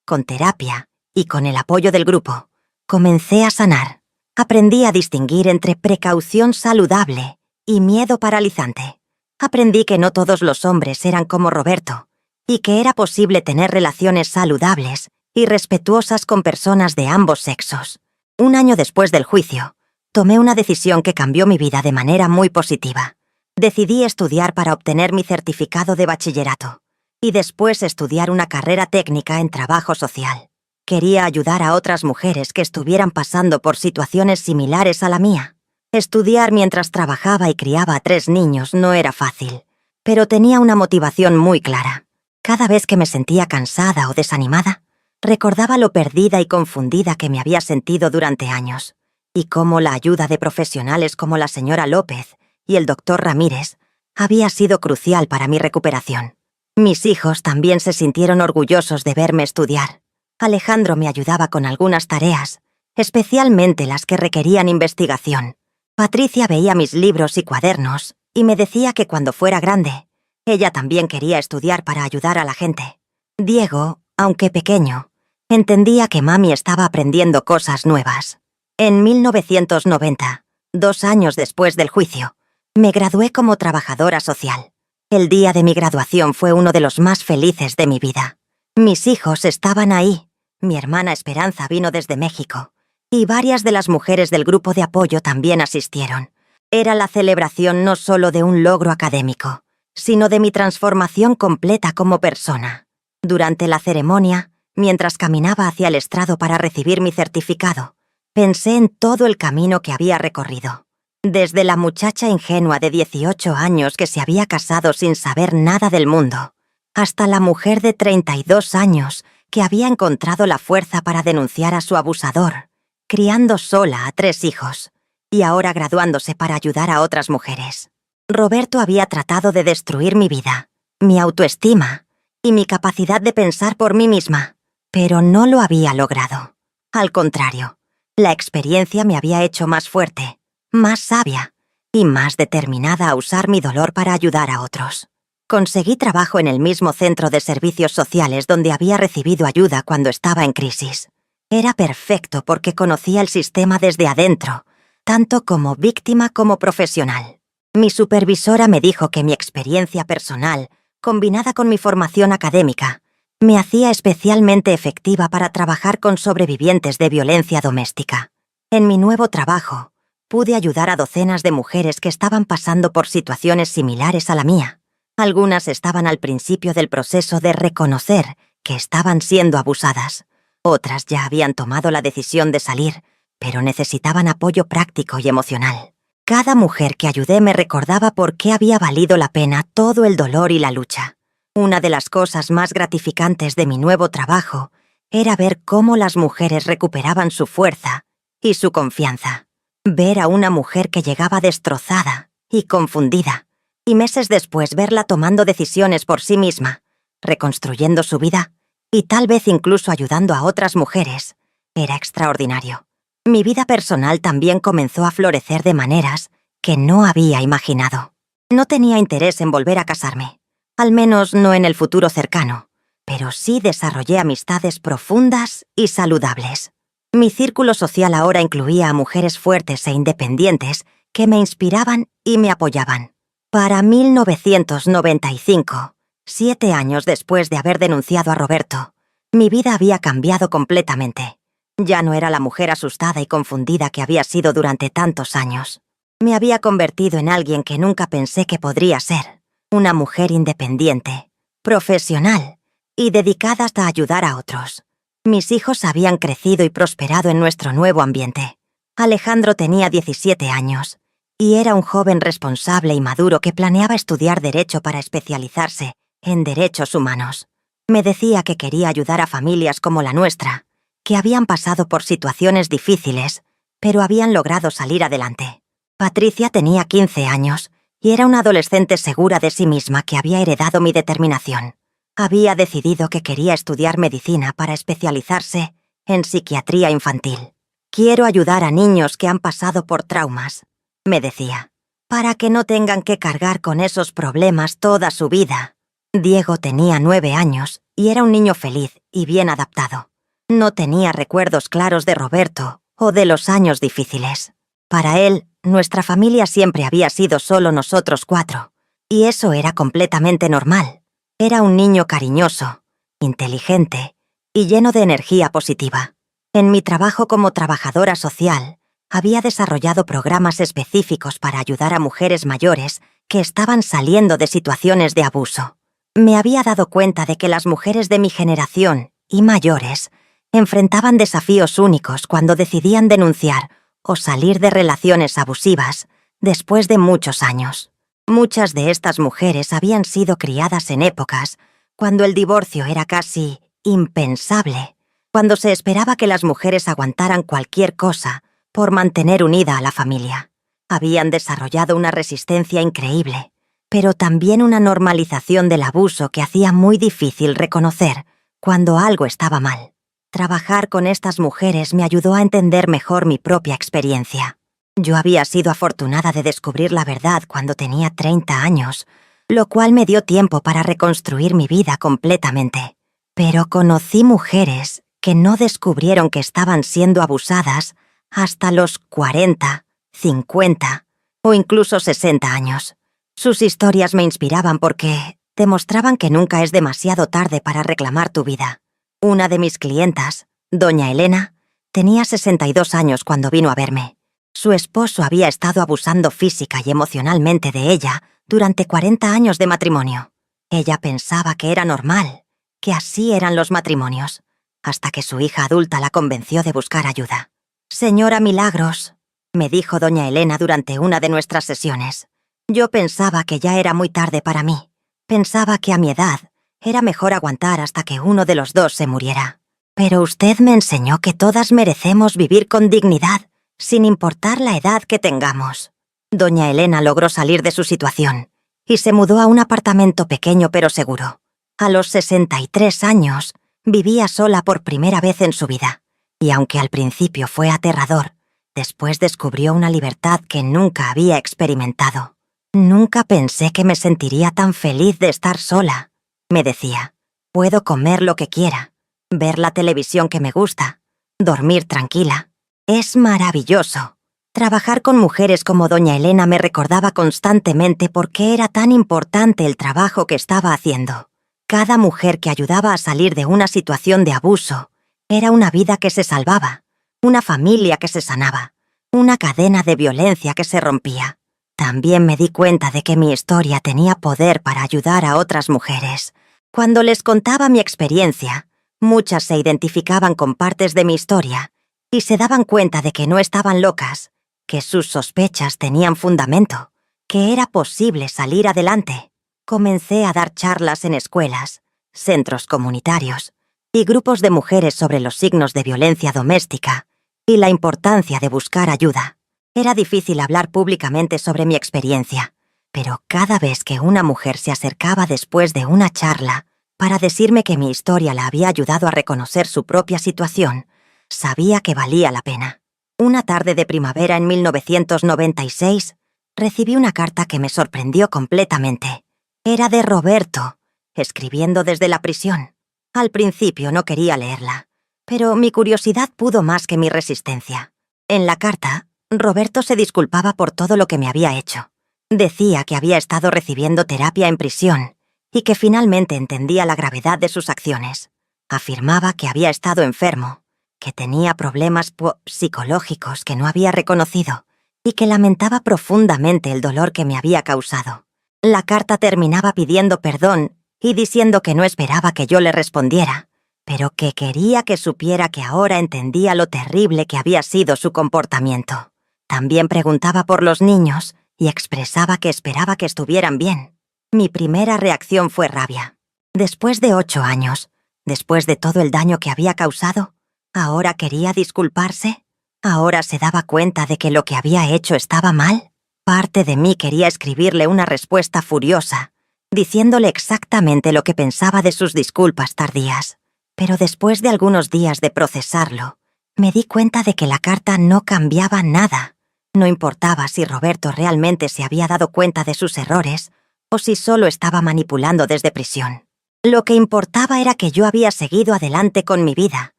con terapia y con el apoyo del grupo, comencé a sanar. Aprendí a distinguir entre precaución saludable y miedo paralizante. Aprendí que no todos los hombres eran como Roberto, y que era posible tener relaciones saludables y respetuosas con personas de ambos sexos. Un año después del juicio, tomé una decisión que cambió mi vida de manera muy positiva. Decidí estudiar para obtener mi certificado de bachillerato, y después estudiar una carrera técnica en trabajo social. Quería ayudar a otras mujeres que estuvieran pasando por situaciones similares a la mía. Estudiar mientras trabajaba y criaba a 3 niños no era fácil, pero tenía una motivación muy clara. Cada vez que me sentía cansada o desanimada, recordaba lo perdida y confundida que me había sentido durante años, y cómo la ayuda de profesionales como la señora López y el doctor Ramírez había sido crucial para mi recuperación. Mis hijos también se sintieron orgullosos de verme estudiar. Alejandro me ayudaba con algunas tareas, especialmente las que requerían investigación. Patricia veía mis libros y cuadernos y me decía que cuando fuera grande, ella también quería estudiar para ayudar a la gente. Diego, aunque pequeño, entendía que mami estaba aprendiendo cosas nuevas. En 1990, 2 años después del juicio, me gradué como trabajadora social. El día de mi graduación fue uno de los más felices de mi vida. Mis hijos estaban ahí, mi hermana Esperanza vino desde México, y varias de las mujeres del grupo de apoyo también asistieron. Era la celebración no solo de un logro académico, sino de mi transformación completa como persona. Durante la ceremonia, mientras caminaba hacia el estrado para recibir mi certificado, pensé en todo el camino que había recorrido. Desde la muchacha ingenua de 18 años que se había casado sin saber nada del mundo, hasta la mujer de 32 años que había encontrado la fuerza para denunciar a su abusador, criando sola a 3 hijos, y ahora graduándose para ayudar a otras mujeres. Roberto había tratado de destruir mi vida, mi autoestima y mi capacidad de pensar por mí misma, pero no lo había logrado. Al contrario, la experiencia me había hecho más fuerte, más sabia y más determinada a usar mi dolor para ayudar a otros. Conseguí trabajo en el mismo centro de servicios sociales donde había recibido ayuda cuando estaba en crisis. Era perfecto porque conocía el sistema desde adentro, tanto como víctima como profesional. Mi supervisora me dijo que mi experiencia personal, combinada con mi formación académica, me hacía especialmente efectiva para trabajar con sobrevivientes de violencia doméstica. En mi nuevo trabajo, pude ayudar a docenas de mujeres que estaban pasando por situaciones similares a la mía. Algunas estaban al principio del proceso de reconocer que estaban siendo abusadas. Otras ya habían tomado la decisión de salir, pero necesitaban apoyo práctico y emocional. Cada mujer que ayudé me recordaba por qué había valido la pena todo el dolor y la lucha. Una de las cosas más gratificantes de mi nuevo trabajo era ver cómo las mujeres recuperaban su fuerza y su confianza. Ver a una mujer que llegaba destrozada y confundida, y meses después verla tomando decisiones por sí misma, reconstruyendo su vida y tal vez incluso ayudando a otras mujeres, era extraordinario. Mi vida personal también comenzó a florecer de maneras que no había imaginado. No tenía interés en volver a casarme, al menos no en el futuro cercano, pero sí desarrollé amistades profundas y saludables. Mi círculo social ahora incluía a mujeres fuertes e independientes que me inspiraban y me apoyaban. Para 1995, 7 años después de haber denunciado a Roberto, mi vida había cambiado completamente. Ya no era la mujer asustada y confundida que había sido durante tantos años. Me había convertido en alguien que nunca pensé que podría ser. Una mujer independiente, profesional y dedicada hasta ayudar a otros. Mis hijos habían crecido y prosperado en nuestro nuevo ambiente. Alejandro tenía 17 años y era un joven responsable y maduro que planeaba estudiar Derecho para especializarse en derechos humanos. Me decía que quería ayudar a familias como la nuestra, que habían pasado por situaciones difíciles, pero habían logrado salir adelante. Patricia tenía 15 años y era una adolescente segura de sí misma que había heredado mi determinación. Había decidido que quería estudiar medicina para especializarse en psiquiatría infantil. Quiero ayudar a niños que han pasado por traumas, me decía, para que no tengan que cargar con esos problemas toda su vida. Diego tenía 9 años y era un niño feliz y bien adaptado. No tenía recuerdos claros de Roberto o de los años difíciles. Para él, nuestra familia siempre había sido solo nosotros 4, y eso era completamente normal. Era un niño cariñoso, inteligente y lleno de energía positiva. En mi trabajo como trabajadora social, había desarrollado programas específicos para ayudar a mujeres mayores que estaban saliendo de situaciones de abuso. Me había dado cuenta de que las mujeres de mi generación y mayores enfrentaban desafíos únicos cuando decidían denunciar o salir de relaciones abusivas después de muchos años. Muchas de estas mujeres habían sido criadas en épocas cuando el divorcio era casi impensable, cuando se esperaba que las mujeres aguantaran cualquier cosa por mantener unida a la familia. Habían desarrollado una resistencia increíble, pero también una normalización del abuso que hacía muy difícil reconocer cuando algo estaba mal. Trabajar con estas mujeres me ayudó a entender mejor mi propia experiencia. Yo había sido afortunada de descubrir la verdad cuando tenía 30 años, lo cual me dio tiempo para reconstruir mi vida completamente. Pero conocí mujeres que no descubrieron que estaban siendo abusadas hasta los 40, 50 o incluso 60 años. Sus historias me inspiraban porque demostraban que nunca es demasiado tarde para reclamar tu vida. Una de mis clientas, doña Elena, tenía 62 años cuando vino a verme. Su esposo había estado abusando física y emocionalmente de ella durante 40 años de matrimonio. Ella pensaba que era normal, que así eran los matrimonios, hasta que su hija adulta la convenció de buscar ayuda. «Señora Milagros», me dijo doña Elena durante una de nuestras sesiones, «yo pensaba que ya era muy tarde para mí. Pensaba que a mi edad era mejor aguantar hasta que uno de los dos se muriera. Pero usted me enseñó que todas merecemos vivir con dignidad, sin importar la edad que tengamos». Doña Elena logró salir de su situación y se mudó a un apartamento pequeño pero seguro. A los 63 años, vivía sola por primera vez en su vida, y aunque al principio fue aterrador, después descubrió una libertad que nunca había experimentado. «Nunca pensé que me sentiría tan feliz de estar sola», me decía. «Puedo comer lo que quiera, ver la televisión que me gusta, dormir tranquila. Es maravilloso». Trabajar con mujeres como doña Elena me recordaba constantemente por qué era tan importante el trabajo que estaba haciendo. Cada mujer que ayudaba a salir de una situación de abuso era una vida que se salvaba, una familia que se sanaba, una cadena de violencia que se rompía. También me di cuenta de que mi historia tenía poder para ayudar a otras mujeres. Cuando les contaba mi experiencia, muchas se identificaban con partes de mi historia y se daban cuenta de que no estaban locas, que sus sospechas tenían fundamento, que era posible salir adelante. Comencé a dar charlas en escuelas, centros comunitarios y grupos de mujeres sobre los signos de violencia doméstica y la importancia de buscar ayuda. Era difícil hablar públicamente sobre mi experiencia, pero cada vez que una mujer se acercaba después de una charla para decirme que mi historia la había ayudado a reconocer su propia situación, sabía que valía la pena. Una tarde de primavera en 1996, recibí una carta que me sorprendió completamente. Era de Roberto, escribiendo desde la prisión. Al principio no quería leerla, pero mi curiosidad pudo más que mi resistencia. En la carta, Roberto se disculpaba por todo lo que me había hecho. Decía que había estado recibiendo terapia en prisión y que finalmente entendía la gravedad de sus acciones. Afirmaba que había estado enfermo, que tenía problemas psicológicos que no había reconocido y que lamentaba profundamente el dolor que me había causado. La carta terminaba pidiendo perdón y diciendo que no esperaba que yo le respondiera, pero que quería que supiera que ahora entendía lo terrible que había sido su comportamiento. También preguntaba por los niños y expresaba que esperaba que estuvieran bien. Mi primera reacción fue rabia. Después de 8 años, después de todo el daño que había causado, ¿ahora quería disculparse? ¿Ahora se daba cuenta de que lo que había hecho estaba mal? Parte de mí quería escribirle una respuesta furiosa, diciéndole exactamente lo que pensaba de sus disculpas tardías. Pero después de algunos días de procesarlo, me di cuenta de que la carta no cambiaba nada. No importaba si Roberto realmente se había dado cuenta de sus errores o si solo estaba manipulando desde prisión. Lo que importaba era que yo había seguido adelante con mi vida,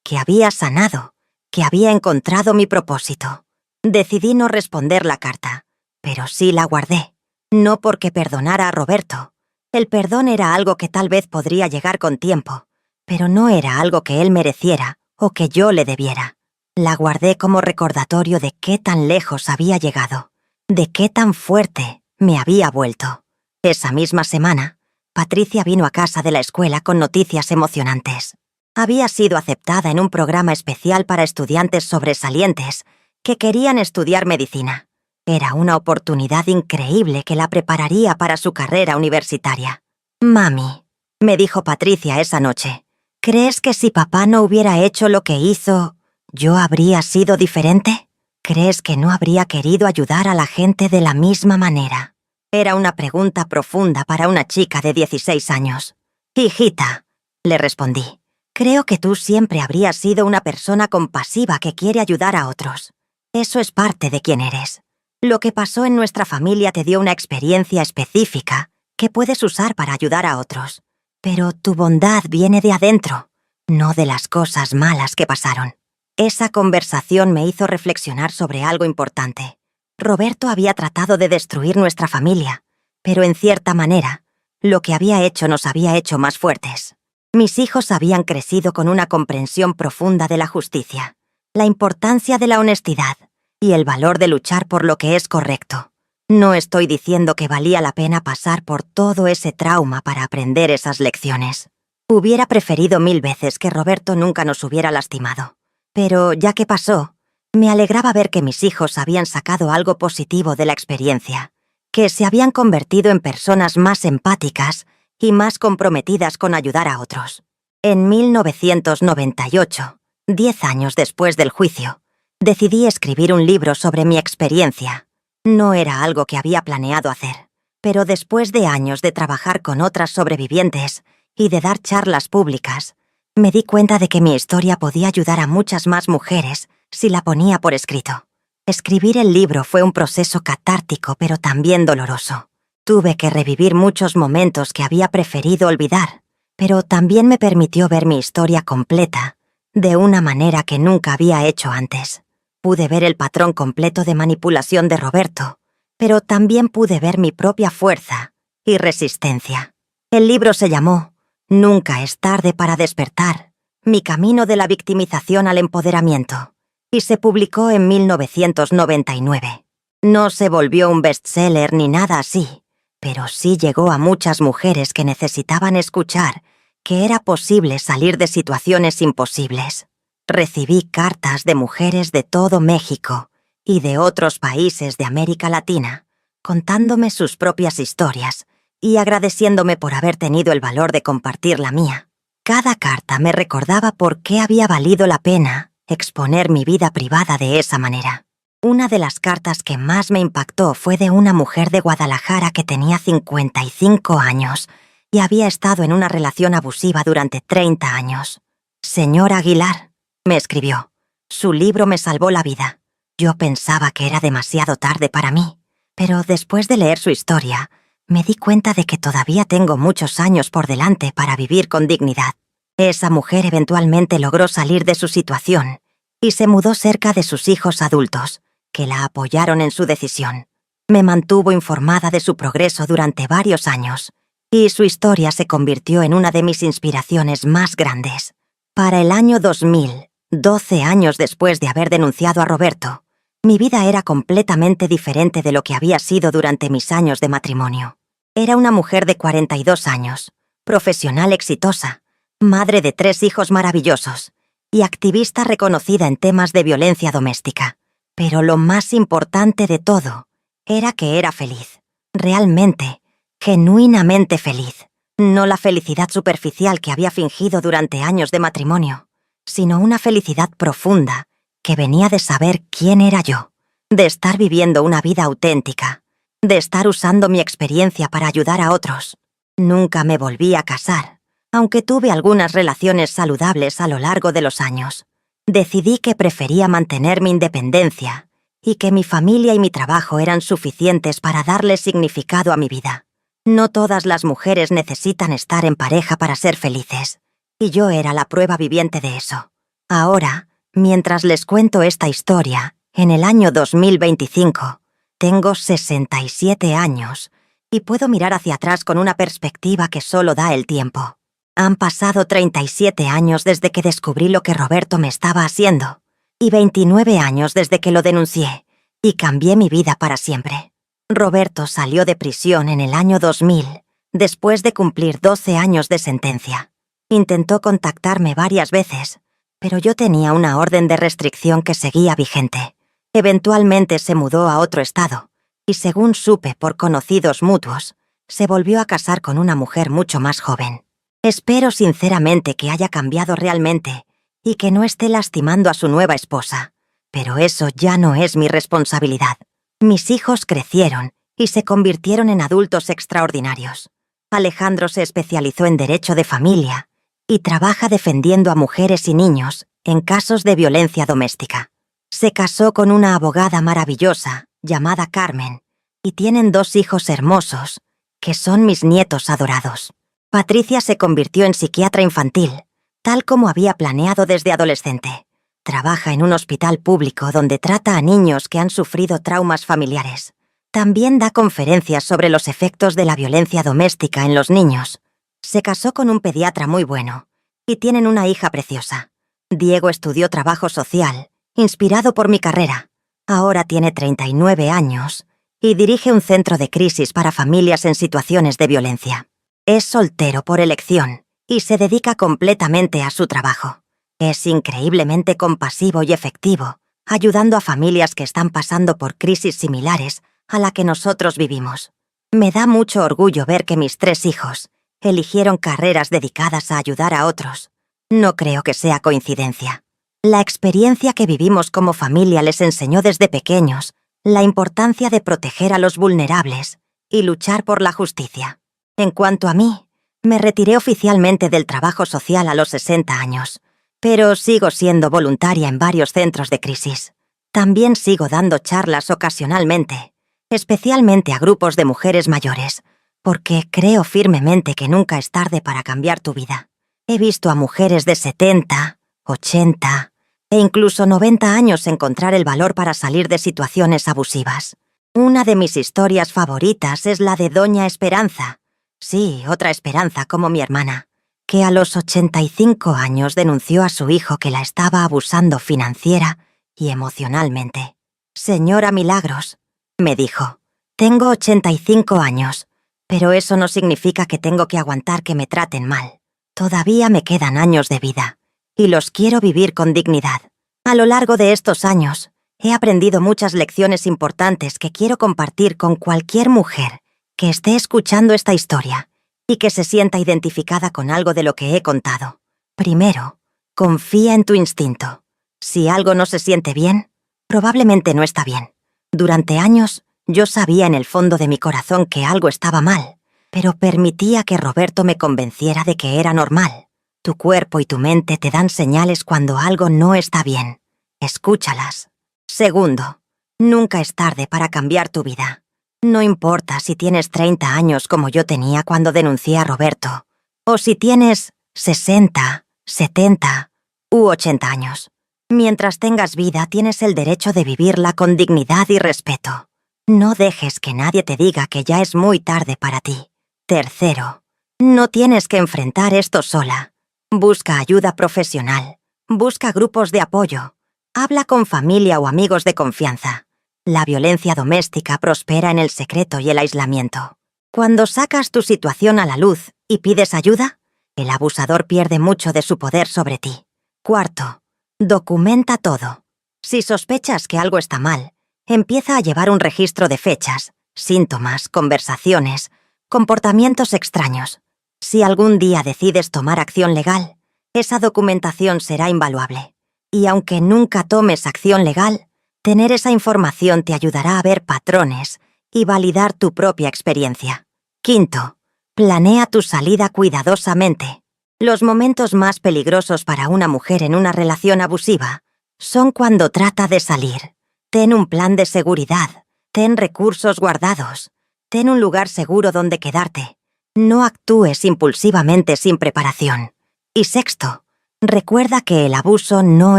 que había sanado, que había encontrado mi propósito. Decidí no responder la carta, pero sí la guardé. No porque perdonara a Roberto. El perdón era algo que tal vez podría llegar con tiempo, pero no era algo que él mereciera o que yo le debiera. La guardé como recordatorio de qué tan lejos había llegado, de qué tan fuerte me había vuelto. Esa misma semana, Patricia vino a casa de la escuela con noticias emocionantes. Había sido aceptada en un programa especial para estudiantes sobresalientes que querían estudiar medicina. Era una oportunidad increíble que la prepararía para su carrera universitaria. «Mami», me dijo Patricia esa noche, «¿crees que si papá no hubiera hecho lo que hizo, yo habría sido diferente? ¿Crees que no habría querido ayudar a la gente de la misma manera?» Era una pregunta profunda para una chica de 16 años. «Hijita», le respondí, «creo que tú siempre habrías sido una persona compasiva que quiere ayudar a otros. Eso es parte de quién eres. Lo que pasó en nuestra familia te dio una experiencia específica que puedes usar para ayudar a otros. Pero tu bondad viene de adentro, no de las cosas malas que pasaron». Esa conversación me hizo reflexionar sobre algo importante. Roberto había tratado de destruir nuestra familia, pero en cierta manera, lo que había hecho nos había hecho más fuertes. Mis hijos habían crecido con una comprensión profunda de la justicia, la importancia de la honestidad y el valor de luchar por lo que es correcto. No estoy diciendo que valía la pena pasar por todo ese trauma para aprender esas lecciones. Hubiera preferido 1000 veces que Roberto nunca nos hubiera lastimado. Pero ya que pasó, me alegraba ver que mis hijos habían sacado algo positivo de la experiencia, que se habían convertido en personas más empáticas y más comprometidas con ayudar a otros. En 1998, 10 años después del juicio, decidí escribir un libro sobre mi experiencia. No era algo que había planeado hacer, pero después de años de trabajar con otras sobrevivientes y de dar charlas públicas, me di cuenta de que mi historia podía ayudar a muchas más mujeres si la ponía por escrito. Escribir el libro fue un proceso catártico, pero también doloroso. Tuve que revivir muchos momentos que había preferido olvidar, pero también me permitió ver mi historia completa, de una manera que nunca había hecho antes. Pude ver el patrón completo de manipulación de Roberto, pero también pude ver mi propia fuerza y resistencia. El libro se llamó «Nunca es tarde para despertar. Mi camino de la victimización al empoderamiento», y se publicó en 1999. No se volvió un bestseller ni nada así, pero sí llegó a muchas mujeres que necesitaban escuchar que era posible salir de situaciones imposibles. Recibí cartas de mujeres de todo México y de otros países de América Latina, contándome sus propias historias y agradeciéndome por haber tenido el valor de compartir la mía. Cada carta me recordaba por qué había valido la pena exponer mi vida privada de esa manera. Una de las cartas que más me impactó fue de una mujer de Guadalajara que tenía 55 años y había estado en una relación abusiva durante 30 años. «Señor Aguilar», me escribió, «su libro me salvó la vida. Yo pensaba que era demasiado tarde para mí, pero después de leer su historia, me di cuenta de que todavía tengo muchos años por delante para vivir con dignidad. Esa mujer eventualmente logró salir de su situación y se mudó cerca de sus hijos adultos, que la apoyaron en su decisión. Me mantuvo informada de su progreso durante varios años, y su historia se convirtió en una de mis inspiraciones más grandes. Para el año 2000, 12 años después de haber denunciado a Roberto, mi vida era completamente diferente de lo que había sido durante mis años de matrimonio. Era una mujer de 42 años, profesional exitosa, madre de 3 hijos maravillosos y activista reconocida en temas de violencia doméstica. Pero lo más importante de todo era que era feliz. Realmente, genuinamente feliz. No la felicidad superficial que había fingido durante años de matrimonio, sino una felicidad profunda que venía de saber quién era yo, de estar viviendo una vida auténtica, de estar usando mi experiencia para ayudar a otros. Nunca me volví a casar, aunque tuve algunas relaciones saludables a lo largo de los años. Decidí que prefería mantener mi independencia y que mi familia y mi trabajo eran suficientes para darle significado a mi vida. No todas las mujeres necesitan estar en pareja para ser felices, y yo era la prueba viviente de eso. Ahora, mientras les cuento esta historia, en el año 2025, tengo 67 años y puedo mirar hacia atrás con una perspectiva que solo da el tiempo. Han pasado 37 años desde que descubrí lo que Roberto me estaba haciendo, y 29 años desde que lo denuncié, y cambié mi vida para siempre. Roberto salió de prisión en el año 2000, después de cumplir 12 años de sentencia. Intentó contactarme varias veces, pero yo tenía una orden de restricción que seguía vigente. Eventualmente se mudó a otro estado, y según supe por conocidos mutuos, se volvió a casar con una mujer mucho más joven. Espero sinceramente que haya cambiado realmente y que no esté lastimando a su nueva esposa, pero eso ya no es mi responsabilidad. Mis hijos crecieron y se convirtieron en adultos extraordinarios. Alejandro se especializó en derecho de familia y trabaja defendiendo a mujeres y niños en casos de violencia doméstica. Se casó con una abogada maravillosa llamada Carmen y tienen 2 hijos hermosos, que son mis nietos adorados. Patricia se convirtió en psiquiatra infantil, tal como había planeado desde adolescente. Trabaja en un hospital público donde trata a niños que han sufrido traumas familiares. También da conferencias sobre los efectos de la violencia doméstica en los niños. Se casó con un pediatra muy bueno y tienen una hija preciosa. Diego estudió trabajo social, inspirado por mi carrera. Ahora tiene 39 años y dirige un centro de crisis para familias en situaciones de violencia. Es soltero por elección y se dedica completamente a su trabajo. Es increíblemente compasivo y efectivo, ayudando a familias que están pasando por crisis similares a la que nosotros vivimos. Me da mucho orgullo ver que mis 3 hijos eligieron carreras dedicadas a ayudar a otros. No creo que sea coincidencia. La experiencia que vivimos como familia les enseñó desde pequeños la importancia de proteger a los vulnerables y luchar por la justicia. En cuanto a mí, me retiré oficialmente del trabajo social a los 60 años, pero sigo siendo voluntaria en varios centros de crisis. También sigo dando charlas ocasionalmente, especialmente a grupos de mujeres mayores, porque creo firmemente que nunca es tarde para cambiar tu vida. He visto a mujeres de 70, 80 e incluso 90 años encontrar el valor para salir de situaciones abusivas. Una de mis historias favoritas es la de Doña Esperanza. Sí, otra Esperanza como mi hermana, que a los 85 años denunció a su hijo que la estaba abusando financiera y emocionalmente. «Señora Milagros», me dijo, «tengo 85 años, pero eso no significa que tengo que aguantar que me traten mal. Todavía me quedan años de vida, y los quiero vivir con dignidad. A lo largo de estos años, he aprendido muchas lecciones importantes que quiero compartir con cualquier mujer que esté escuchando esta historia y que se sienta identificada con algo de lo que he contado. Primero, confía en tu instinto. Si algo no se siente bien, probablemente no está bien. Durante años, yo sabía en el fondo de mi corazón que algo estaba mal, pero permitía que Roberto me convenciera de que era normal. Tu cuerpo y tu mente te dan señales cuando algo no está bien. Escúchalas. Segundo, nunca es tarde para cambiar tu vida. No importa si tienes 30 años como yo tenía cuando denuncié a Roberto, o si tienes 60, 70 u 80 años. Mientras tengas vida, tienes el derecho de vivirla con dignidad y respeto. No dejes que nadie te diga que ya es muy tarde para ti. Tercero, no tienes que enfrentar esto sola. Busca ayuda profesional. Busca grupos de apoyo. Habla con familia o amigos de confianza. La violencia doméstica prospera en el secreto y el aislamiento. Cuando sacas tu situación a la luz y pides ayuda, el abusador pierde mucho de su poder sobre ti. Cuarto, documenta todo. Si sospechas que algo está mal, empieza a llevar un registro de fechas, síntomas, conversaciones, comportamientos extraños. Si algún día decides tomar acción legal, esa documentación será invaluable. Y aunque nunca tomes acción legal, tener esa información te ayudará a ver patrones y validar tu propia experiencia. Quinto, planea tu salida cuidadosamente. Los momentos más peligrosos para una mujer en una relación abusiva son cuando trata de salir. Ten un plan de seguridad, ten recursos guardados, ten un lugar seguro donde quedarte. No actúes impulsivamente sin preparación. Y sexto, recuerda que el abuso no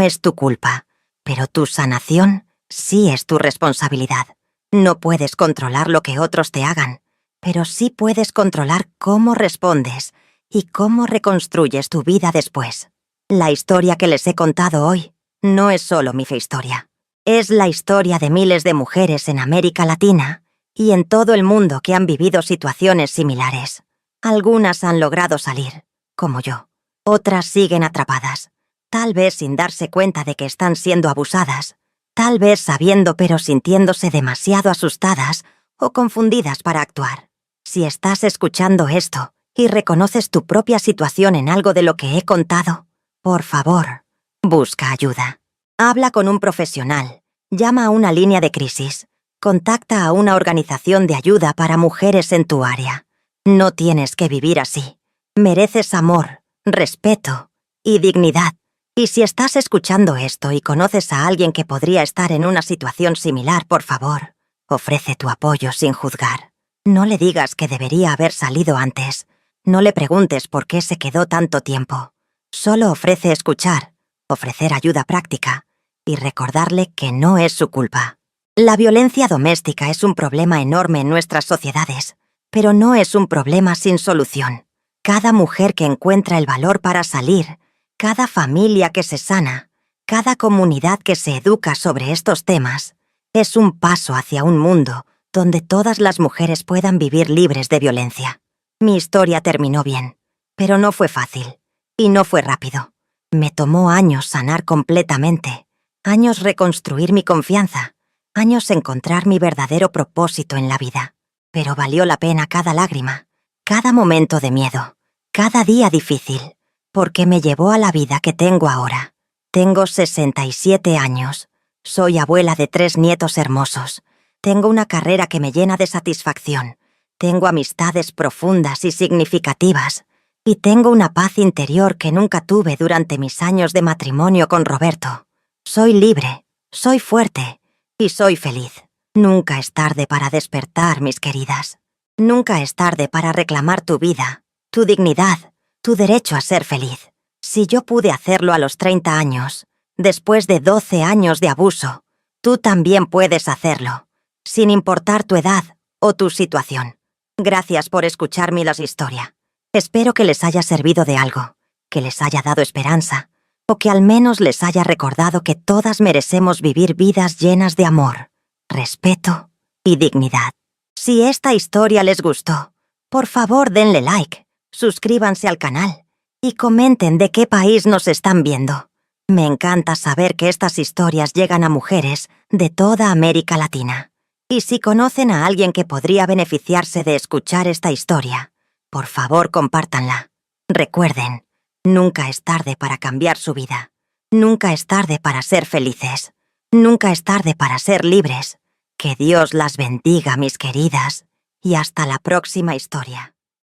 es tu culpa, pero tu sanación sí es tu responsabilidad. No puedes controlar lo que otros te hagan, pero sí puedes controlar cómo respondes y cómo reconstruyes tu vida después. La historia que les he contado hoy no es solo mi historia. Es la historia de miles de mujeres en América Latina y en todo el mundo que han vivido situaciones similares. Algunas han logrado salir, como yo. Otras siguen atrapadas, tal vez sin darse cuenta de que están siendo abusadas, tal vez sabiendo pero sintiéndose demasiado asustadas o confundidas para actuar. Si estás escuchando esto y reconoces tu propia situación en algo de lo que he contado, por favor, busca ayuda. Habla con un profesional, llama a una línea de crisis, contacta a una organización de ayuda para mujeres en tu área. No tienes que vivir así. Mereces amor, respeto y dignidad. Y si estás escuchando esto y conoces a alguien que podría estar en una situación similar, por favor, ofrece tu apoyo sin juzgar. No le digas que debería haber salido antes. No le preguntes por qué se quedó tanto tiempo. Solo ofrece escuchar, ofrecer ayuda práctica y recordarle que no es su culpa. La violencia doméstica es un problema enorme en nuestras sociedades, pero no es un problema sin solución. Cada mujer que encuentra el valor para salir, cada familia que se sana, cada comunidad que se educa sobre estos temas, es un paso hacia un mundo donde todas las mujeres puedan vivir libres de violencia. Mi historia terminó bien, pero no fue fácil y no fue rápido. Me tomó años sanar completamente, años reconstruir mi confianza, años encontrar mi verdadero propósito en la vida. Pero valió la pena cada lágrima, cada momento de miedo, cada día difícil, porque me llevó a la vida que tengo ahora. Tengo 67 años, soy abuela de 3 nietos hermosos, tengo una carrera que me llena de satisfacción, tengo amistades profundas y significativas, y tengo una paz interior que nunca tuve durante mis años de matrimonio con Roberto. Soy libre, soy fuerte y soy feliz. Nunca es tarde para despertar, mis queridas. Nunca es tarde para reclamar tu vida, tu dignidad, tu derecho a ser feliz. Si yo pude hacerlo a los 30 años, después de 12 años de abuso, tú también puedes hacerlo, sin importar tu edad o tu situación. Gracias por escucharme la historia. Espero que les haya servido de algo, que les haya dado esperanza, o que al menos les haya recordado que todas merecemos vivir vidas llenas de amor, respeto y dignidad. Si esta historia les gustó, por favor denle like, suscríbanse al canal y comenten de qué país nos están viendo. Me encanta saber que estas historias llegan a mujeres de toda América Latina. Y si conocen a alguien que podría beneficiarse de escuchar esta historia, por favor compártanla. Recuerden, nunca es tarde para cambiar su vida. Nunca es tarde para ser felices. Nunca es tarde para ser libres. Que Dios las bendiga, mis queridas, y hasta la próxima historia.